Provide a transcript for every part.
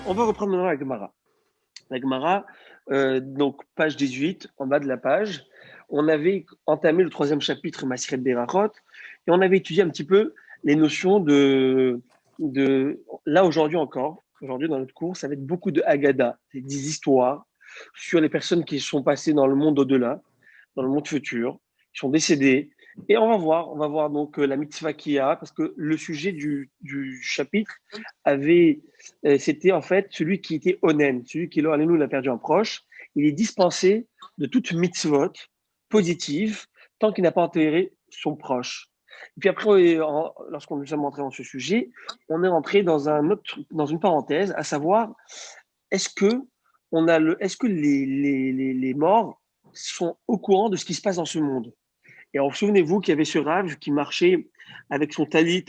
On va reprendre maintenant la Gemara. La Gemara, donc page 18, en bas de la page, on avait entamé le troisième chapitre, Maseret Berachot, et on avait étudié un petit peu les notions là aujourd'hui encore, aujourd'hui dans notre cours, ça va être beaucoup de Haggadah, des histoires sur les personnes qui sont passées dans le monde au-delà, dans le monde futur, qui sont décédées. Et on va voir donc la mitzvah qu'il y a, parce que le sujet du chapitre c'était en fait celui qui était onen, celui qui, nous, l'a perdu un proche. Il est dispensé de toute mitzvot positive tant qu'il n'a pas enterré son proche. Et puis après, lorsqu'on nous sommes entrés dans ce sujet, on est entré dans une parenthèse, à savoir, est-ce que, est-ce que les morts sont au courant de ce qui se passe dans ce monde? Et alors, souvenez-vous qu'il y avait ce Rav qui marchait avec son talit,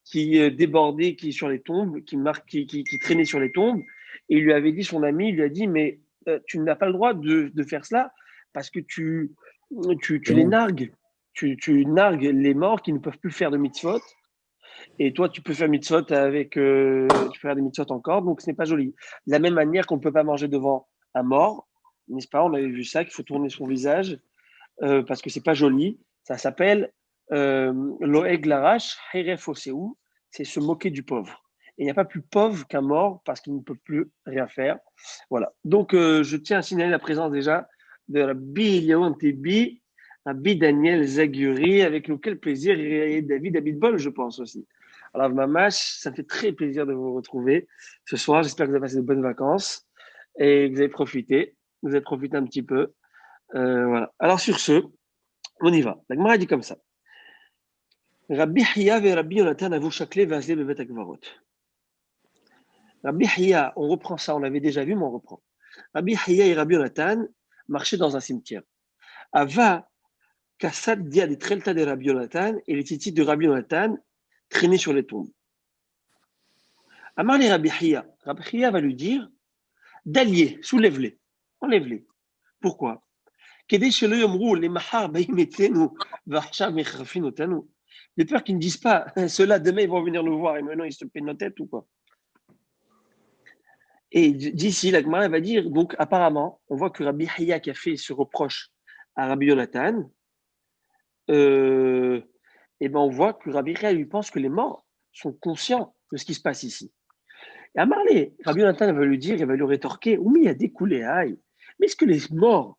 qui débordait, qui sur les tombes, qui traînait sur les tombes. Et il lui avait dit, son ami, il lui a dit, mais tu n'as pas le droit de faire cela parce que tu les nargues. Tu nargues les morts qui ne peuvent plus faire de mitzvot. Et toi, tu peux faire mitzvot tu peux faire des mitzvot encore, donc ce n'est pas joli. De la même manière qu'on ne peut pas manger devant un mort, n'est-ce pas? On avait vu ça, qu'il faut tourner son visage parce que c'est pas joli. Ça s'appelle Loeg Larash, Heref Oseou, c'est se moquer du pauvre. Et il n'y a pas plus pauvre qu'un mort parce qu'il ne peut plus rien faire. Voilà. Donc, je tiens à signaler la présence déjà de Rabbi Eliyahu Tebi, Rabbi Daniel Zaguri, avec nous, quel plaisir, et David Abitbol, je pense aussi. Alors, Mamash, ça me fait très plaisir de vous retrouver ce soir. J'espère que vous avez passé de bonnes vacances et que vous avez profité. Vous avez profité un petit peu. Voilà. Alors, sur ce, on y va. La Gemara dit comme ça. Rabbi Hiya et Rabbi Yonatan avou shakle vazle bevet akvarot. Rabbi Hiya, on reprend ça, on l'avait déjà vu, mais on reprend. Rabbi Hiya et Rabbi Yonatan marchaient dans un cimetière. Ava Kassad dia des trelta de Rabbi Yonatan et les titis de Rabbi Yonatan traînaient sur les tombes. Amar les Rabbi Hiya. Rabbi Hiya va lui dire d'allier, soulève-les, enlève-les. Pourquoi? Kedei shelo yomru les mahar ba'im etzenu v'achshav mechrafin otanu. De peur qu'ils ne disent pas, ceux-là, demain, ils vont venir nous voir et maintenant, ils se paient nos têtes ou quoi. Et d'ici, la Gemara va dire, donc apparemment, on voit que Rabbi Hiya qui a fait ce reproche à Rabbi Yonatan, et ben on voit que Rabbi Hiya lui pense que les morts sont conscients de ce qui se passe ici. Et à Marley, Rabbi Yonatan va lui dire, il va lui rétorquer, oui, il y a des coulées, aïe. Mais est-ce que les morts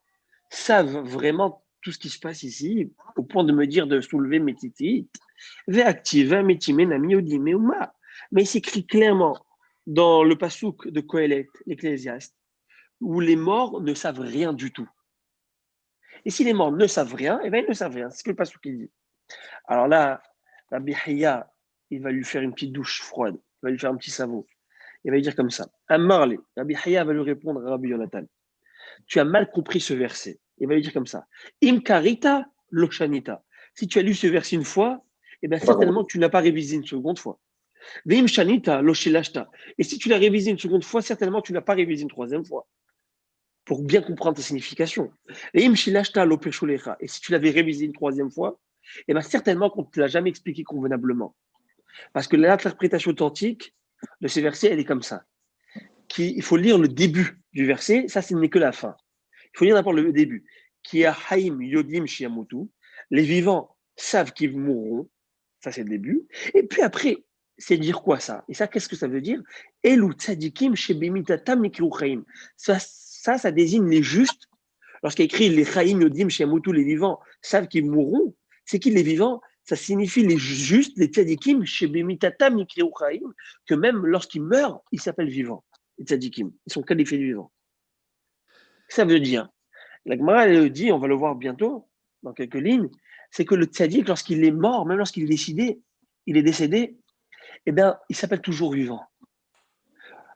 savent vraiment tout ce qui se passe ici, au point de me dire de soulever mes titis? Mais il s'écrit clairement dans le pasouk de Kohelet, l'Ecclésiaste, où les morts ne savent rien du tout. Et si les morts ne savent rien, eh bien ils ne savent rien. C'est ce que le pasouk dit. Alors là, Rabbi Hiya, il va lui faire une petite douche froide, il va lui faire un petit savon. Il va lui dire comme ça. Amarle, Rabbi Hiya va lui répondre à Rabbi Yonatan. Tu as mal compris ce verset. Il va lui dire comme ça. Imkarita loshanita. Si tu as lu ce verset une fois, eh bien certainement que tu n'as pas révisé une seconde fois. Veim shanita loshilashta. Et si tu l'as révisé une seconde fois, certainement que tu n'as pas révisé une troisième fois. Pour bien comprendre ta signification. Veim shilashta lopeshulecha. Et si tu l'avais révisé une troisième fois, eh bien certainement qu'on ne te l'a jamais expliqué convenablement. Parce que l'interprétation authentique de ces versets, elle est comme ça. Il faut lire le début du verset, ça, ce n'est que la fin. Il faut lire d'abord le début. Qui a haim yodim shiamutu. Les vivants savent qu'ils mourront. Ça, c'est le début. Et puis après, c'est dire quoi ça? Et ça, qu'est-ce que ça veut dire? Elu tzadikim shebimitatam nikru chaim. Ça désigne les justes. Lorsqu'il écrit les chaim yodim shiamutu, les vivants savent qu'ils mourront. C'est qui les vivants? Ça signifie les justes, les tzadikim shebimitatam nikru chaim, que même lorsqu'ils meurent, ils s'appellent vivants. Les tzadikim, ils sont qualifiés de vivants. Ça veut dire, la Gemara elle dit, on va le voir bientôt, dans quelques lignes, c'est que le tzaddik, lorsqu'il est mort, même lorsqu'il est décédé, eh bien, il s'appelle toujours vivant.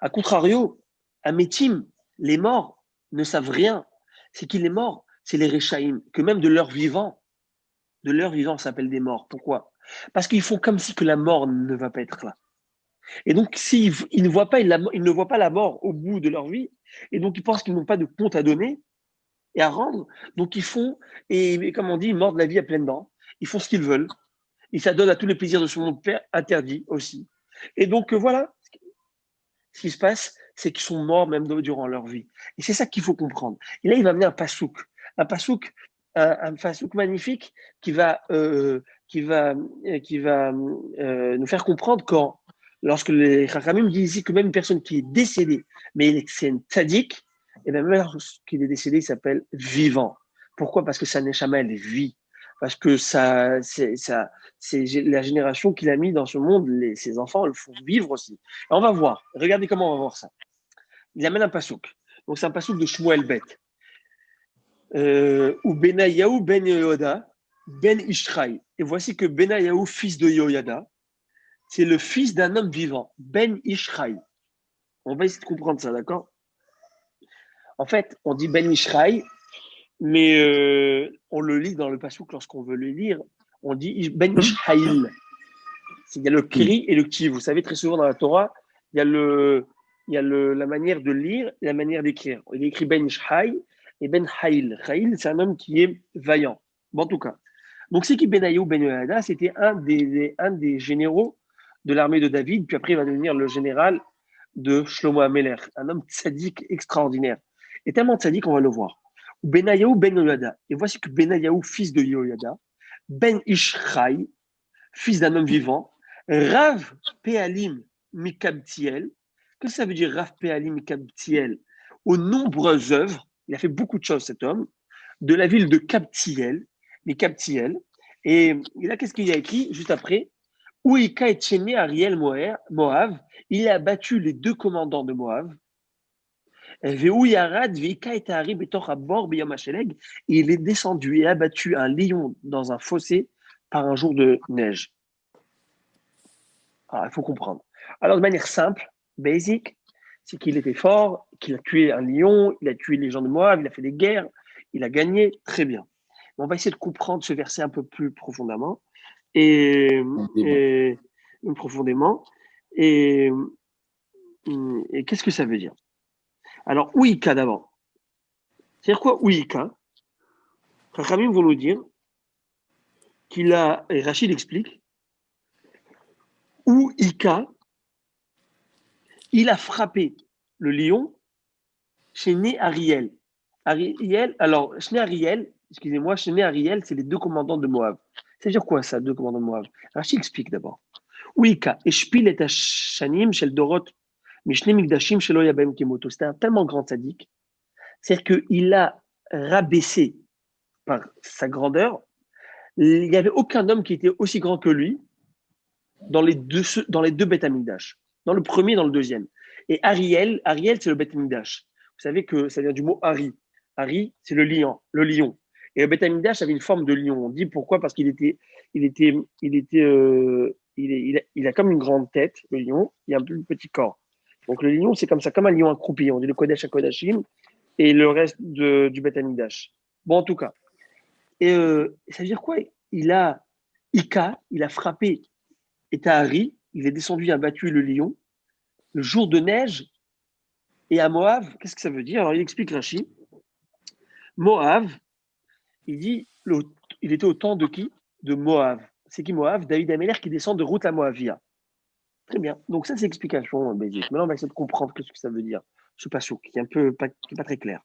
A contrario, à Métim, les morts ne savent rien. C'est qu'il est mort, c'est les Réchaïm, que même de leur vivant s'appellent des morts. Pourquoi? Parce qu'ils font comme si que la mort ne va pas être là. Et donc, s'ils ne voient pas, ils ne voient pas la mort au bout de leur vie, et donc ils pensent qu'ils n'ont pas de compte à donner et à rendre, donc ils font, et comme on dit, ils mordent la vie à pleines dents, ils font ce qu'ils veulent, ils s'adonnent à tous les plaisirs de ce monde interdit aussi. Et donc voilà ce qui se passe, c'est qu'ils sont morts même durant leur vie. Et c'est ça qu'il faut comprendre. Et là, il va amener un pasouk, un pasouk magnifique qui va, nous faire comprendre lorsque les Chachamim disent ici que même une personne qui est décédée, mais c'est une tzaddik, et bien même lorsqu'il est décédé, il s'appelle vivant. Pourquoi? Parce que sa neshama, elle vit. Parce que c'est la génération qu'il a mis dans ce monde, ses enfants le font vivre aussi. Et on va voir. Regardez comment on va voir ça. Il amène un pasouk. Donc c'est un pasouk de Shmuel Bet. Ou Benayahu ben Yehoyada ben Ishraï. Et voici que Benayahu, fils de Yehoyada, c'est le fils d'un homme vivant, Ben Ishraï. On va essayer de comprendre ça, d'accord? En fait, on dit Ben Ishraï, mais on le lit dans le pasouk lorsqu'on veut le lire. On dit Ben Ishraïl. Il y a le kri et le kti. Vous savez, très souvent dans la Torah, il y a la manière de lire et la manière d'écrire. Il est écrit Ben Ishraï et Ben Haïl. Haïl, c'est un homme qui est vaillant. Bon, en tout cas. Donc, c'est qui Benayahu Ben Yehoyada, c'était un des généraux de l'armée de David, puis après, il va devenir le général de Shlomo Ameler, un homme tzaddik extraordinaire. Et tellement tzaddik, on va le voir. Benayahu Ben Yehoyada. Et voici que Benayahu, fils de Yehoyada, Ben Ishraï, fils d'un homme vivant, Rav Pealim Mikabtiel. Qu'est-ce que ça veut dire Rav Pealim Mikabtiel? Aux nombreuses œuvres, il a fait beaucoup de choses cet homme, de la ville de Kabtiel, Mikabtiel. Et là, qu'est-ce qu'il y a écrit juste après? Ouika et Tchéné Ariel Moav, il a battu les deux commandants de Moav. Et il est descendu et a battu un lion dans un fossé par un jour de neige. Alors, il faut comprendre. Alors, de manière simple, basic, c'est qu'il était fort, qu'il a tué un lion, il a tué les gens de Moab, il a fait des guerres, il a gagné, très bien. On va essayer de comprendre ce verset un peu plus profondément. Profondément. Et qu'est-ce que ça veut dire? Alors, Ouïka d'abord. C'est-à-dire quoi Ouïka? Chachamim vont nous dire qu'il a, et Rachid explique, Ouïka, il a frappé le lion chez Né Ariel. Ariel, alors, Shné Ariel, excusez-moi, Shné Ariel, c'est les deux commandants de Moab. C'est-à-dire quoi ça, deux commandants de Moab? Rachid explique d'abord. Ouïka, Eshpil et Hashanim, Shel Dorot, Mishne Migdashim, Shelo Yabem Kemoto. C'était un tellement grand sadique. C'est-à-dire qu'il a rabaissé par sa grandeur. Il n'y avait aucun homme qui était aussi grand que lui dans les deux Beth Amikdash. Dans le premier et dans le deuxième. Et Ariel, c'est le Beth Amikdash. Vous savez que ça vient du mot Ari. Ari, c'est le lion. Et le Beth Amikdash avait une forme de lion. On dit pourquoi? Parce qu'il a comme une grande tête, le lion, et un plus petit corps. Donc le lion, c'est comme ça, comme un lion accroupi. On dit le Kodesh à Kodashim et le reste du Beth Amikdash. Bon, en tout cas. Et ça veut dire quoi? Il a frappé et Tahari, il est descendu, il a battu le lion. Le jour de neige, et à Moab, qu'est-ce que ça veut dire? Alors, il explique Rachid. Moab, il dit, il était au temps de qui? De Moab. C'est qui Moab? David Améler qui descend de route à Moabia. Très bien. Donc, ça, c'est l'explication basique. Maintenant, on va essayer de comprendre ce que ça veut dire. Ce pasouk, qui est pas très clair.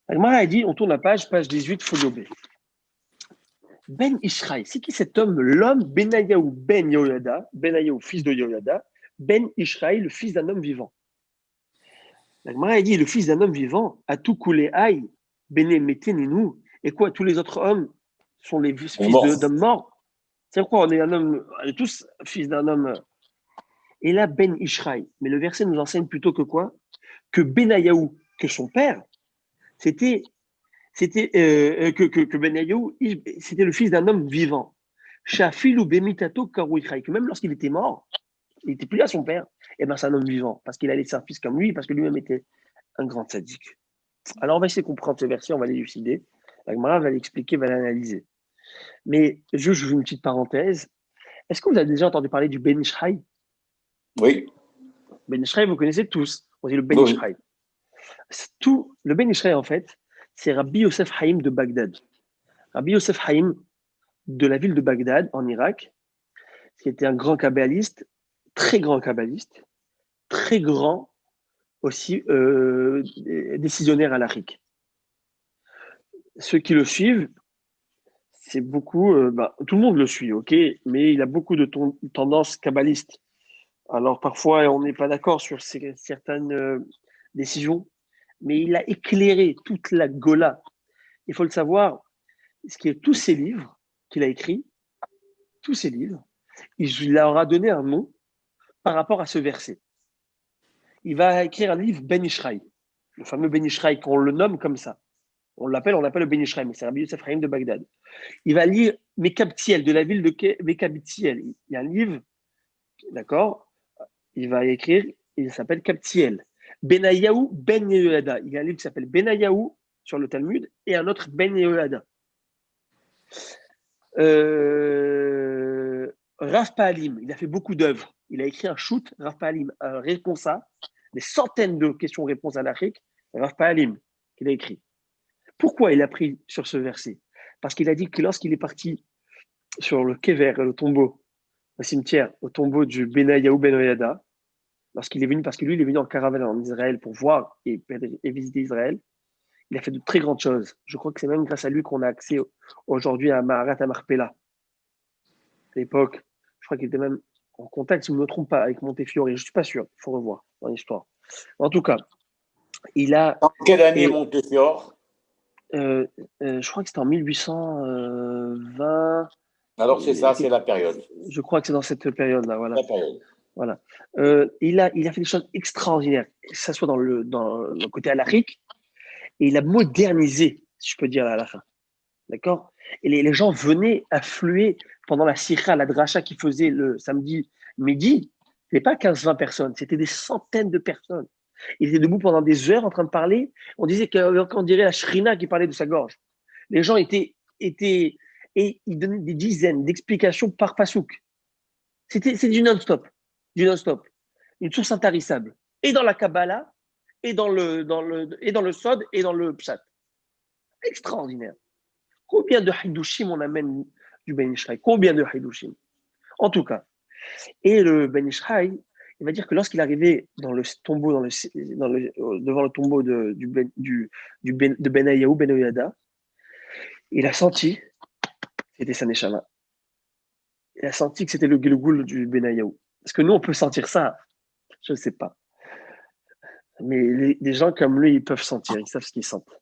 Agmara a dit, on tourne la page 18, folio B. Ben Ishraï, c'est qui cet homme? L'homme Benayahu ben Yehoyada, Benayahu, fils de Yehoyada, Ben Ishraï, le fils d'un homme vivant. La Gemara a dit, le fils d'un homme vivant, a tout coulé aïe, Bene Meteninu, et quoi, tous les autres hommes sont les fils d'hommes morts. C'est quoi, on est tous fils d'un homme. Et là, Ben Ishraï, mais le verset nous enseigne plutôt que quoi? Que Benayahu, que son père, c'était que Benayahu, c'était le fils d'un homme vivant. Shafil ou Bemitato Karouichai, que même lorsqu'il était mort, il n'était plus là son père, et ben c'est un homme vivant, parce qu'il a laissé un fils comme lui, parce que lui-même était un grand sadique. Alors on va essayer de comprendre ce verset, on va l'élucider. La Gemara va l'expliquer, va l'analyser. Mais je joue une petite parenthèse. Est-ce que vous avez déjà entendu parler du Ben Ishraï? Oui. Ben Ishraï, vous connaissez tous. On dit le Ben Ishraï. Le Ben Ishraï, en fait, c'est Rabbi Yosef Haïm de Bagdad. Rabbi Yosef Haïm de la ville de Bagdad, en Irak, qui était un grand kabbaliste, très grand kabbaliste, très grands aussi décisionnaires halachiques. Ceux qui le suivent, c'est beaucoup, tout le monde le suit, ok, mais il a beaucoup de tendances kabbalistes. Alors parfois, on n'est pas d'accord sur certaines décisions, mais il a éclairé toute la Gola. Il faut le savoir, ce qui est tous ces livres qu'il a écrits, tous ces livres, il leur a donné un nom par rapport à ce verset. Il va écrire un livre Ben Ishraï, le fameux Ben Ishraï, qu'on le nomme comme ça. On l'appelle le Ben Ishraï, mais c'est Rabbi Yosef Chaim de Bagdad. Il va lire Mekabtiel, de la ville de Mekabtiel. Il y a un livre, d'accord. Il va écrire, il s'appelle Kabtiel. Benayahu Ben Yehoyada. Il y a un livre qui s'appelle Benayahu sur le Talmud et un autre Ben Yehoyada. Rav Pa'alim, il a fait beaucoup d'œuvres. Il a écrit un shoot, Rav Pa'alim, un réponsa, des centaines de questions-réponses à l'Afrique, Rav Pa'alim, qu'il a écrit. Pourquoi il a pris sur ce verset? Parce qu'il a dit que lorsqu'il est parti sur le Kever, le tombeau, au cimetière, au tombeau du Benayahu Ben Yehoyada, lorsqu'il est venu, parce que lui, il est venu en caravane en Israël pour voir et visiter Israël, il a fait de très grandes choses. Je crois que c'est même grâce à lui qu'on a accès aujourd'hui à Maharat Amarpella. À l'époque, je crois qu'il était même en contact, si je ne me trompe pas, avec Montefiore. Je ne suis pas sûr, il faut revoir dans l'histoire. En tout cas, il a. En quelle année Montefiore? Je crois que c'était en 1820. Alors c'est ça, c'est la période. Je crois que c'est dans cette période-là, voilà. La période. Voilà. Il a fait des choses extraordinaires, que ce soit dans le côté halachique, et il a modernisé, si je peux dire, à la fin. D'accord? Et les gens venaient affluer pendant la sikha, la dracha qui faisait le samedi midi. Ce n'était pas 15-20 personnes, c'était des centaines de personnes. Il était debout pendant des heures en train de parler. On disait qu'on dirait la shrina qui parlait de sa gorge. Les gens étaient et il donnait des dizaines d'explications par pasouk. C'est du non-stop, une source intarissable. Et dans la Kabbalah, et dans le Sod, et dans le Pshat. Extraordinaire. Combien de Hidushim on amène du Ben Ishraï? Combien de Hidushim? En tout cas. Et le Ben Ishraï, il va dire que lorsqu'il arrivait dans le tombeau, devant le tombeau de Benayahu, Ben Yehoyada, il a senti, c'était sa Neshama, il a senti que c'était le Gilgoul du Benayahu. Parce que nous, on peut sentir ça, je ne sais pas. Mais des gens comme lui, ils peuvent sentir, ils savent ce qu'ils sentent.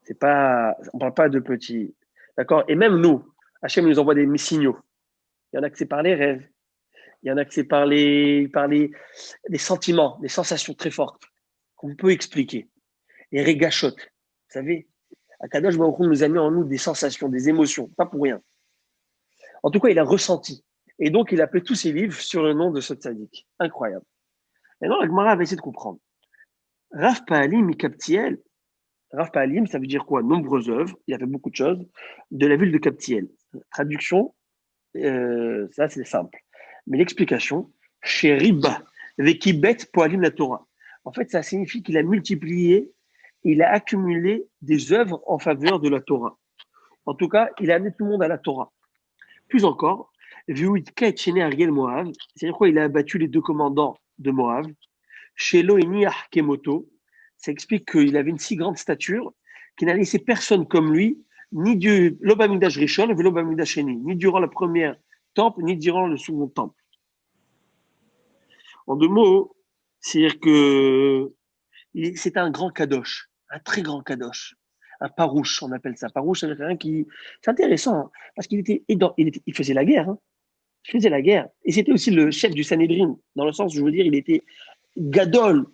C'est pas, on ne parle pas de petits. D'accord? Et même nous, Hachem nous envoie des signaux. Il y en a que c'est par les rêves. Il y en a que c'est par des sentiments, des sensations très fortes qu'on peut expliquer. Les régachotes. Vous savez, Akadosh Baruch Hu nous a mis en nous des sensations, des émotions, pas pour rien. En tout cas, il a ressenti. Et donc, il a appelé tous ses livres sur le nom de ce tzaddik. Incroyable. Maintenant, la Gemara va essayer de comprendre. Rav Pa'alim Mikabtiel. Rav Pa'alim, ça veut dire quoi? Nombreuses œuvres. Il a fait beaucoup de choses. De la ville de Kabtiel. Traduction, ça c'est simple. Mais l'explication, chez Riba, Vekibet Poalim la Torah. En fait, ça signifie qu'il a multiplié, il a accumulé des œuvres en faveur de la Torah. En tout cas, il a amené tout le monde à la Torah. Plus encore, c'est-à-dire quoi? Il a abattu les deux commandants de Moab. Chez Loéni Kemoto, ça explique qu'il avait une si grande stature qu'il n'a laissé personne comme lui, ni du l'Obamigdash Rishon, ni l'Obamigdash Sheni, ni durant le premier temple, ni durant le second temple. En deux mots, c'est-à-dire que c'est un grand kadosh, un très grand kadosh, un parouche, on appelle ça. Parouche, c'est quelqu'un qui, c'est intéressant, hein, parce qu'il il faisait la guerre, hein. Il faisait la guerre, et c'était aussi le chef du Sanhedrin, dans le sens où je veux dire, il était Gadol,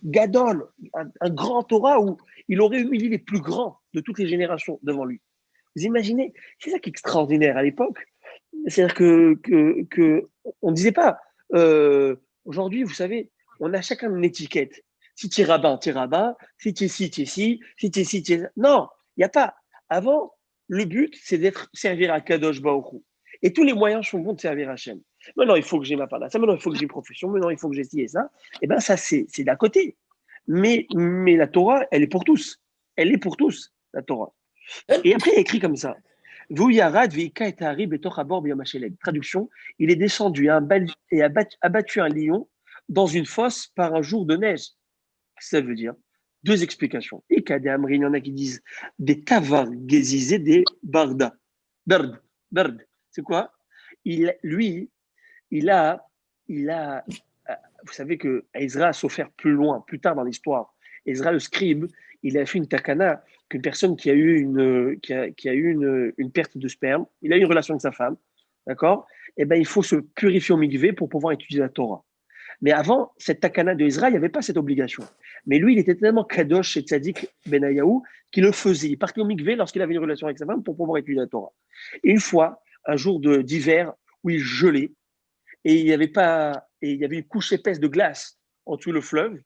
un grand Torah où il aurait humilié les plus grands de toutes les générations devant lui. Vous imaginez, c'est ça qui est extraordinaire à l'époque. C'est-à-dire que on ne disait pas, aujourd'hui, vous savez, on a chacun une étiquette. Si tu es rabbin, tu es rabbin. Si tu es ci, tu es ci. Si tu es ci, tu es... Non, il n'y a pas. Avant, le but, c'est d'être servir à Kadosh Baruch Hu. Et tous les moyens sont bons de servir à Hachem. Maintenant, il faut que j'ai ma parole. Maintenant, il faut que j'ai une profession. Maintenant, il faut que j'ai ci et ça. Et bien, ça, c'est d'à côté. Mais la Torah, elle est pour tous. Elle est pour tous, la Torah. Et après, il est écrit comme ça. Traduction, il est descendu et a abattu un lion dans une fosse par un jour de neige. Qu'est-ce que ça veut dire? Deux explications. Et il y en a qui disent des tavar gézizés, des barda. Bard. C'est quoi? Lui, il a, vous savez que Ezra a souffert plus loin, plus tard dans l'histoire. Ezra le scribe, il a fait une takana qu'une personne qui a eu une perte de sperme, il a eu une relation avec sa femme, d'accord? Eh ben, il faut se purifier au mikvé pour pouvoir étudier la Torah. Mais avant, cette takana de Ezra, il n'y avait pas cette obligation. Mais lui, il était tellement kadosh et tzaddik Benayahu qu'il le faisait. Il partait au mikvé lorsqu'il avait une relation avec sa femme pour pouvoir étudier la Torah. Et une fois, un jour d'hiver où il gelait, et il y avait une couche épaisse de glace en dessous le fleuve,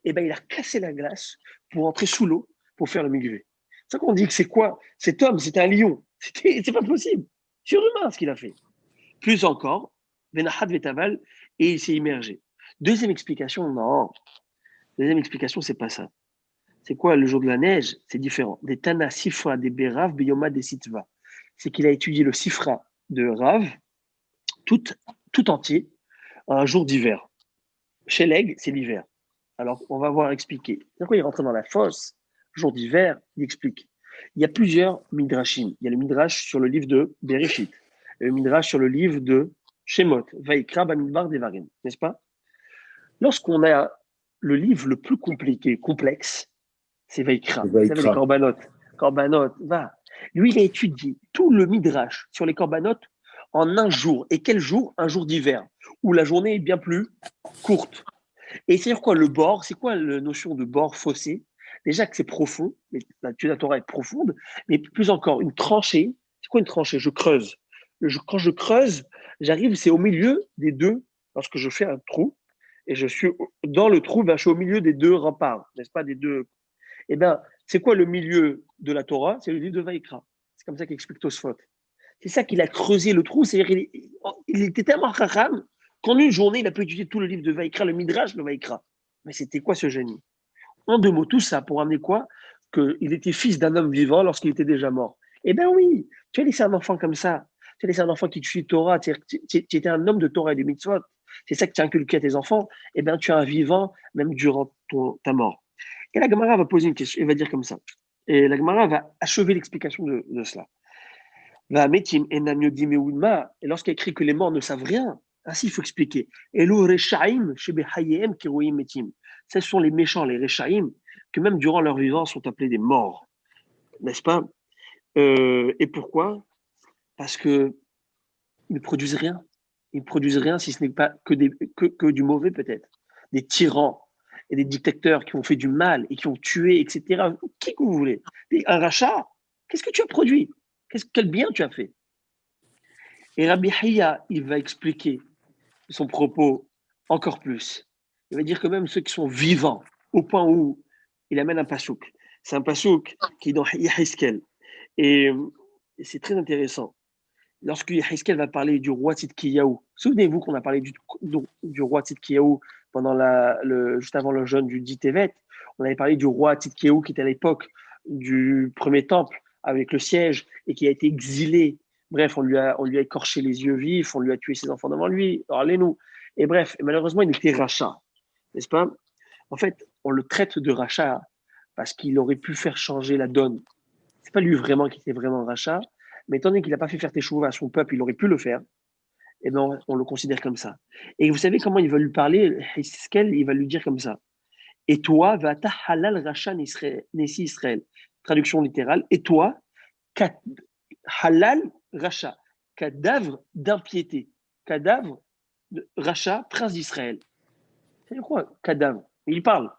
et ben il a cassé la glace pour entrer sous l'eau pour faire le mikvé. C'est ça qu'on dit que c'est quoi? Cet homme, c'était un lion. C'est pas possible. Surhumain ce qu'il a fait. Plus encore, Benahad Vetaval, et il s'est immergé. Deuxième explication, non. Deuxième explication, c'est pas ça. C'est quoi le jour de la neige? C'est différent. Des Tana Sifra, des Berav, Beyoma, des Sitva. C'est qu'il a étudié le Sifra de Rav tout entier un jour d'hiver. Chez l'aigle, c'est l'hiver. Alors, on va voir expliquer. Pourquoi il rentre dans la fosse, jour d'hiver, il explique. Il y a plusieurs midrashim. Il y a le midrash sur le livre de Bereshit, le midrash sur le livre de Shemot, Vaikra, Bamidbar, Devarim, n'est-ce pas? Lorsqu'on a le livre le plus compliqué, complexe, c'est Vaikra. Vous savez, les korbanot. Korbanot, va. Lui, il a étudié tout le midrash sur les korbanot en un jour. Et quel jour? Un jour d'hiver, où la journée est bien plus courte. Et c'est-à-dire quoi le bord? C'est quoi la notion de bord fossé? Déjà que c'est profond, l'étude de la Torah est profonde, mais plus encore, une tranchée. C'est quoi une tranchée? Je creuse. Quand je creuse, j'arrive, c'est au milieu des deux, lorsque je fais un trou, et je suis dans le trou, ben, je suis au milieu des deux remparts, n'est-ce pas, des deux. Eh bien, c'est quoi le milieu de la Torah? C'est le livre de Vaïkra. C'est comme ça qu'explique Tosfot. C'est ça qu'il a creusé le trou, c'est-à-dire il était tellement chacham qu'en une journée, il a pu étudier tout le livre de Vaïkra, le Midrash de Vaïkra. Mais c'était quoi ce génie? En deux mots, tout ça pour amener quoi? Qu'il était fils d'un homme vivant lorsqu'il était déjà mort. Eh bien oui, tu as laissé un enfant comme ça. Tu as laissé un enfant qui tue Torah. Tu étais un homme de Torah et de mitzvot. C'est ça que tu as inculqué à tes enfants. Eh bien, tu es un vivant même durant ta mort. Et la Gemara va poser une question. Elle va dire comme ça. Et la Gemara va achever l'explication de cela. Et lorsqu'il écrit que les morts ne savent rien, ainsi il faut expliquer. Ce sont les méchants, les Rechaim, que même durant leur vivant sont appelés des morts. N'est-ce pas? Et pourquoi? Parce qu'ils ne produisent rien. Ils ne produisent rien si ce n'est pas que du mauvais peut-être. Des tyrans et des dictateurs qui ont fait du mal et qui ont tué, etc. Qui que vous voulez. Un rachat, qu'est-ce que tu as produit? Quel bien tu as fait? Et Rabbi Hiya, il va expliquer son propos encore plus. Il va dire que même ceux qui sont vivants, au point où il amène un pasouk. C'est un pasouk qui est dans Yahizkel. Et c'est très intéressant. Lorsque Yahizkel va parler du roi Tzidkiyahu, souvenez-vous qu'on a parlé du roi Tzidkiyahu pendant juste avant le jeûne du 10 Tevet. On avait parlé du roi Tzidkiyahu qui était à l'époque du premier temple avec le siège et qui a été exilé. Bref, on lui a écorché les yeux vifs, on lui a tué ses enfants devant lui. Parlez-nous. Et bref, malheureusement, il était rachat, n'est-ce pas? En fait, on le traite de rachat parce qu'il aurait pu faire changer la donne. C'est pas lui vraiment qui était vraiment rachat, mais étant donné qu'il n'a pas fait faire teshuva à son peuple, il aurait pu le faire. Et bien, on le considère comme ça. Et vous savez comment il va lui parler? Il va lui dire comme ça. Et toi, vata halal rachat nessi Israël. Traduction littérale. Et toi, halal rachat, cadavre d'impiété, cadavre de rachat, prince d'Israël. C'est quoi, cadavre? Il parle.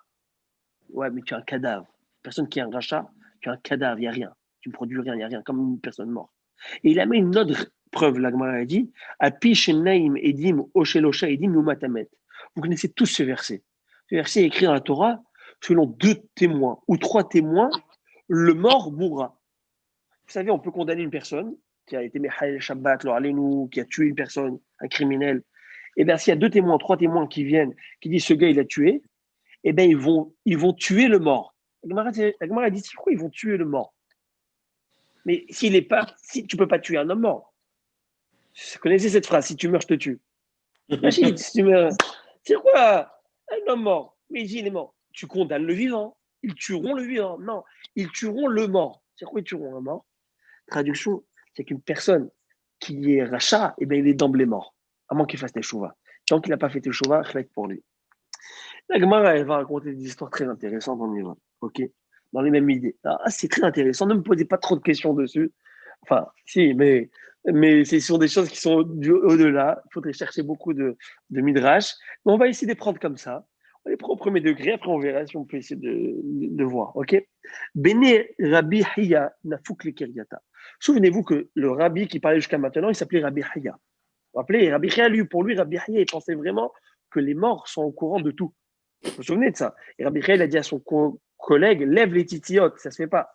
Ouais, mais tu es un cadavre. Personne qui est un rachat, tu es un cadavre, il n'y a rien. Tu ne produis rien, il n'y a rien, comme une personne morte. Et il a mis une autre preuve, la Gemara a dit, Apishenaim edim oshelosha edim numatamet. Vous connaissez tous ce verset. Ce verset est écrit dans la Torah, selon 2 témoins ou 3 témoins, le mort mourra. Vous savez, on peut condamner une personne qui a été Mechal Shabbat, qui a tué une personne, un criminel. Et bien, s'il y a 2 témoins, 3 témoins qui viennent, qui disent ce gars, il a tué, eh bien, ils vont tuer le mort. La Gemara dit, pourquoi ils vont tuer le mort? Mais si tu ne peux pas tuer un homme mort. Vous connaissez cette phrase, si tu meurs, je te tue. Imagine, si tu meurs, C'est quoi un homme mort? Mais il dit, il est mort. Tu condamnes le vivant. Ils tueront le vivant. Non, ils tueront le mort. C'est quoi ils tueront un mort? Traduction, c'est qu'une personne qui est rachat, eh bien, il est d'emblée mort, à moins qu'il fasse teshuva. Tant qu'il n'a pas fait teshuva, chlet pour lui. La Gemara, elle va raconter des histoires très intéressantes, on y va. OK? Dans les mêmes idées. Ah, c'est très intéressant. Ne me posez pas trop de questions dessus. Enfin, si, mais ce sont des choses qui sont au-delà. Il faudrait chercher beaucoup de midrash. Mais on va essayer de les prendre comme ça. On les prend au premier degré. Après, on verra si on peut essayer de voir. OK? Bene Rabbi Hiya Nafouk le Kiryata. Souvenez-vous que le rabbi qui parlait jusqu'à maintenant, il s'appelait Rabbi Hiya. Vous vous rappelez, Rabbi Hiya, lui, pour lui, Rabbi Hiya, il pensait vraiment que les morts sont au courant de tout. Vous vous souvenez de ça? Et Rabbi Hiya, il a dit à son collègue, lève les titiotes, ça se fait pas.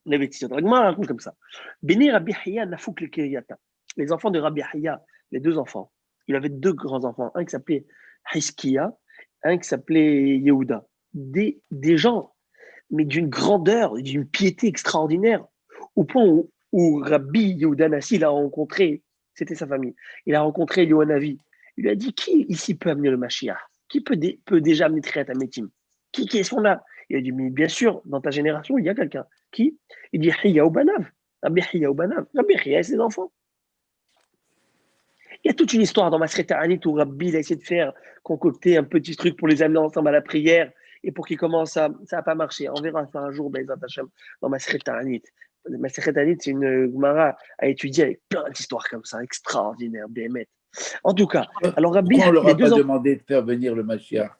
Lève les titiotes. Moi, raconte comme ça. Béni Rabbi Hiya Nafouk le Kiryata. Les enfants de Rabbi Hiya, les deux enfants, il avait deux grands enfants, un qui s'appelait Hiskia, un qui s'appelait Yehuda. Des gens, mais d'une grandeur, d'une piété extraordinaire, au point où Rabbi Yehuda Nassi l'a rencontré, c'était sa famille, il a rencontré Yohanavi. Il lui a dit, qui ici peut amener le Mashiach? Qui peut déjà amener Triat Ametim? Qui est-ce qu'on a? Il a dit, mais bien sûr, dans ta génération, il y a quelqu'un. Qui? Il dit, Hiya ou Banav. Rabbi Hiya ou Banav. Rabbi Hiya et ses enfants. Il y a toute une histoire dans Maseret Ta'anit où Rabbi il a essayé de faire concocter un petit truc pour les amener ensemble à la prière et pour qu'ils commencent à. Ça n'a pas marché. On verra ça un jour, Bezat Hashem, dans Maseret Ta'anit. Maseret Ta'anit, c'est une Gemara à étudier avec plein d'histoires comme ça, extraordinaires, Béhémet. En tout cas, alors Rabbi, Pourquoi on ne leur les a pas deux ans, demandé de faire venir le Mashiach?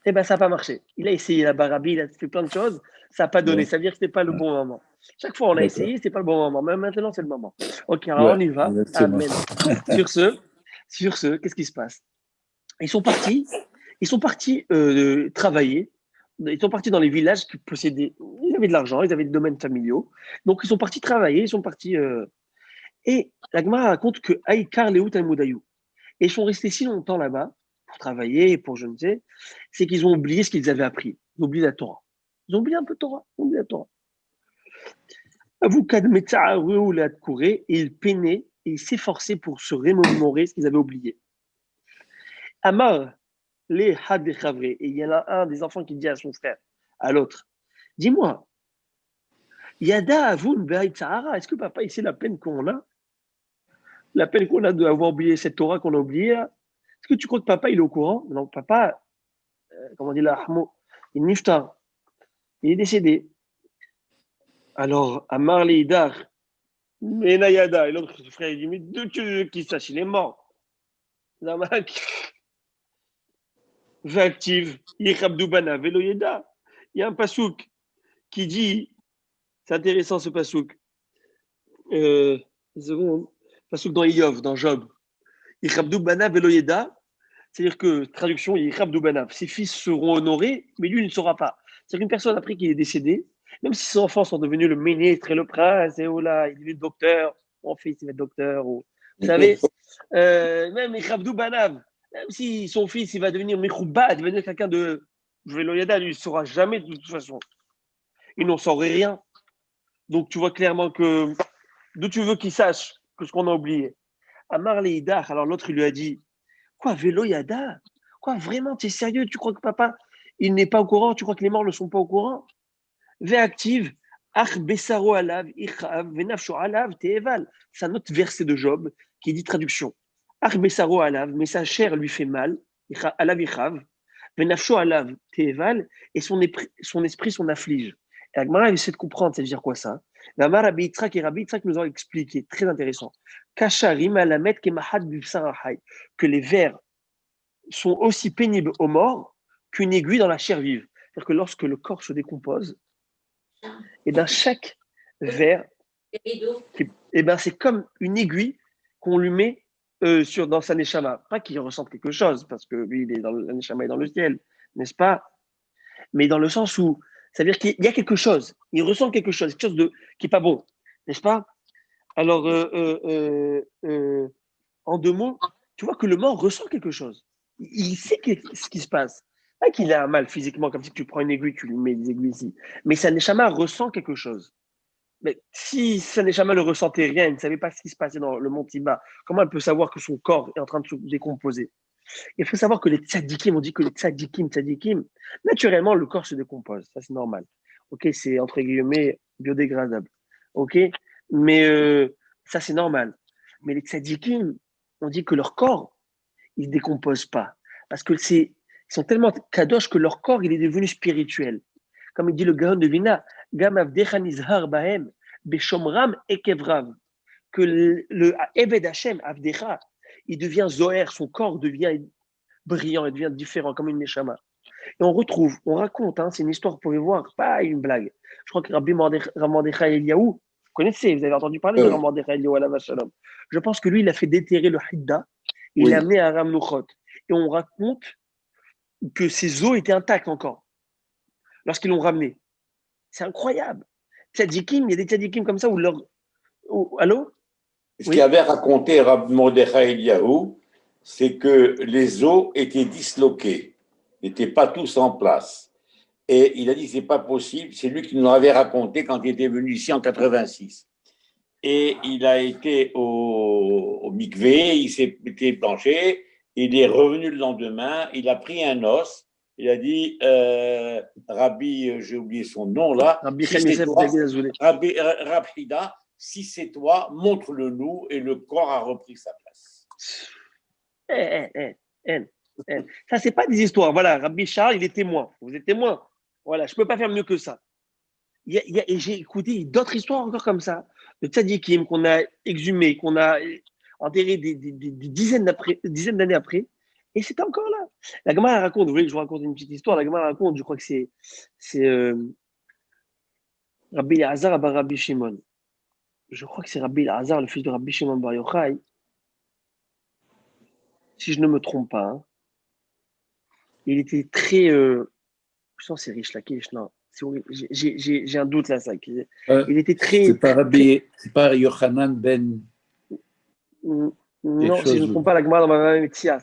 eh ben ça n'a pas marché. Il a essayé là-bas, Rabbi, il a fait plein de choses, ça n'a pas donné. Ouais. Ça veut dire que ce n'était pas le bon moment. Chaque fois, on a D'accord. essayé, ce n'était pas le bon moment. Mais maintenant, c'est le moment. Ok, alors Ouais, on y va. exactement. Amen. Sur ce, qu'est-ce qui se passe? Ils sont partis travailler. Ils sont partis dans les villages qui possédaient. Ils avaient de l'argent, ils avaient des domaines familiaux. Donc, ils sont partis travailler, ils sont partis. Et la Gemara raconte que Aïkar Leout Almoudayou. Et ils sont restés si longtemps là-bas pour travailler, pour je ne sais, c'est qu'ils ont oublié ce qu'ils avaient appris. Ils ont oublié la Torah. Ils ont oublié un peu Torah. Ils ont oublié la Torah. Avukad Metsa la Kouré, et ils peinaient et ils s'efforçaient pour se remémorer ce qu'ils avaient oublié. Amar, les had et il y en a un des enfants qui dit à son frère, à l'autre, dis-moi, Yada Avun Sahara, est-ce que papa, il sait la peine qu'on a? La peine qu'on a d'avoir oublié cette Torah qu'on a oubliée là? Est-ce que tu crois que papa, il est au courant? Non, papa, comment on dit là, il niftar, il est décédé. Alors, Amar Leidar, Menayada, et l'autre frère, il dit, mais d'où tu veux qu'il sache, il est mort. Active, Yichabdoubana, Veloyeda. Il y a un pasouk qui dit, c'est intéressant ce pasouk, pasouk dans Iyov, dans Job. Yichabdoubana, Veloyeda, c'est-à-dire que, traduction, Yichabdoubana, ses fils seront honorés, mais lui, il ne saura pas. C'est-à-dire qu'une personne, après qu'il est décédé, même si ses enfants sont devenus le ministre et le prince, et oh là, il est le docteur, mon fils, il va être docteur, ou, vous savez, même Yichabdoubana, même si son fils, il va devenir Mechouba, il va devenir quelqu'un de Veloyeda, lui, il ne saura jamais de toute façon. Il n'en saurait rien. Donc, tu vois clairement que d'où tu veux qu'il sache que ce qu'on a oublié. Amar Leïdar, alors l'autre, il lui a dit, quoi, Veloyada? Quoi, vraiment, tu es sérieux? Tu crois que papa, il n'est pas au courant? Tu crois que les morts ne sont pas au courant? Véactive, Ach Bessaro Alav, Ichav, Venafsho Alav, Teeval. C'est un autre verset de Job qui dit traduction. Ach Bessaro Alav, mais sa chair lui fait mal, Alav Ichav, Venafsho Alav, Teeval, et son esprit s'en afflige. Et Agmara essaie de comprendre, ça veut dire quoi ça? Gamar Rabbi Yitzhak et Rabbi Yitzhak nous ont expliqué, très intéressant. Kasharim alamet kemahad b'sarahai, que les vers sont aussi pénibles aux morts qu'une aiguille dans la chair vive. C'est-à-dire que lorsque le corps se décompose, et bien chaque ver, et ben c'est comme une aiguille qu'on lui met dans sa neshama. Pas qu'il ressente quelque chose, parce que lui, il est dans la neshama est dans le ciel, n'est-ce pas? Mais dans le sens où, ça veut dire qu'il y a quelque chose, il ressent quelque chose qui n'est pas bon, n'est-ce pas? Alors, en deux mots, tu vois que le mort ressent quelque chose. Il sait ce qui se passe. Pas qu'il a un mal physiquement, comme si tu prends une aiguille, tu lui mets des aiguilles ici. Mais sa neshama ressent quelque chose. Mais si sa neshama ne ressentait rien, il ne savait pas ce qui se passait dans le mont Tiba, comment elle peut savoir que son corps est en train de se décomposer? Il faut savoir que les tzadikim, on dit que les tzadikim, naturellement, le corps se décompose. Ça, c'est normal. OK, c'est entre guillemets biodégradable. OK, mais ça, c'est normal. Mais les tzadikim, on dit que leur corps, il ne se décompose pas. Parce que ils sont tellement kadosh que leur corps, il est devenu spirituel. Comme il dit le Gaon de Vina, Gam avdecha nizhar bahem, beshomram ekevrav. Que le Eved Hashem, Avdecha, il devient Zoher, son corps devient brillant, il devient différent, comme une Neshama. Et on raconte, hein, c'est une histoire, vous pouvez voir, pas une blague. Je crois que Rabbi Mordechai Eliyahu, vous connaissez, vous avez entendu parler de Rabbi Mordechai Eliyahu, Alav Shalom. Je pense que lui, il a fait déterrer le Hidda, et il l'a amené à Ramnuchot. Et on raconte que ses os étaient intacts encore, lorsqu'ils l'ont ramené. C'est incroyable. Tzadikim, il y a des tzadikim comme ça où leur. Allô? Ce qu'avait raconté Rabbi Mordechai Eliyahu, c'est que les os étaient disloqués, n'étaient pas tous en place. Et il a dit c'est pas possible, c'est lui qui nous l'avait raconté quand il était venu ici en 86. Et il a été au mikvé, il s'est planché, il est revenu le lendemain, il a pris un os, il a dit Rabbi, j'ai oublié son nom là, Rabbi Hida, si c'est toi, montre-le nous, et le corps a repris sa place. Ça, c'est pas des histoires. Voilà, Rabbi Charles, il est témoin. Vous êtes témoin. Voilà, je peux pas faire mieux que ça. Et j'ai écouté d'autres histoires encore comme ça, de tzadikim qu'on a exhumés, qu'on a enterrés des dizaines d'années après, et c'est encore là. La Gemara raconte, vous voulez que je vous raconte une petite histoire? La Gemara raconte, je crois que c'est Rabbi Elazar Bar Rabbi Shimon. Je crois que c'est Rabbi Elazar, le fils de Rabbi Shimon Bar Yochai, si je ne me trompe pas. Hein. Il était très. Je sens c'est riche, la quiche, non. J'ai un doute là, ça. Il était très. C'est pas Yochanan ben. Non, si je ne me trompe pas, la Gemara dans ma Metzia.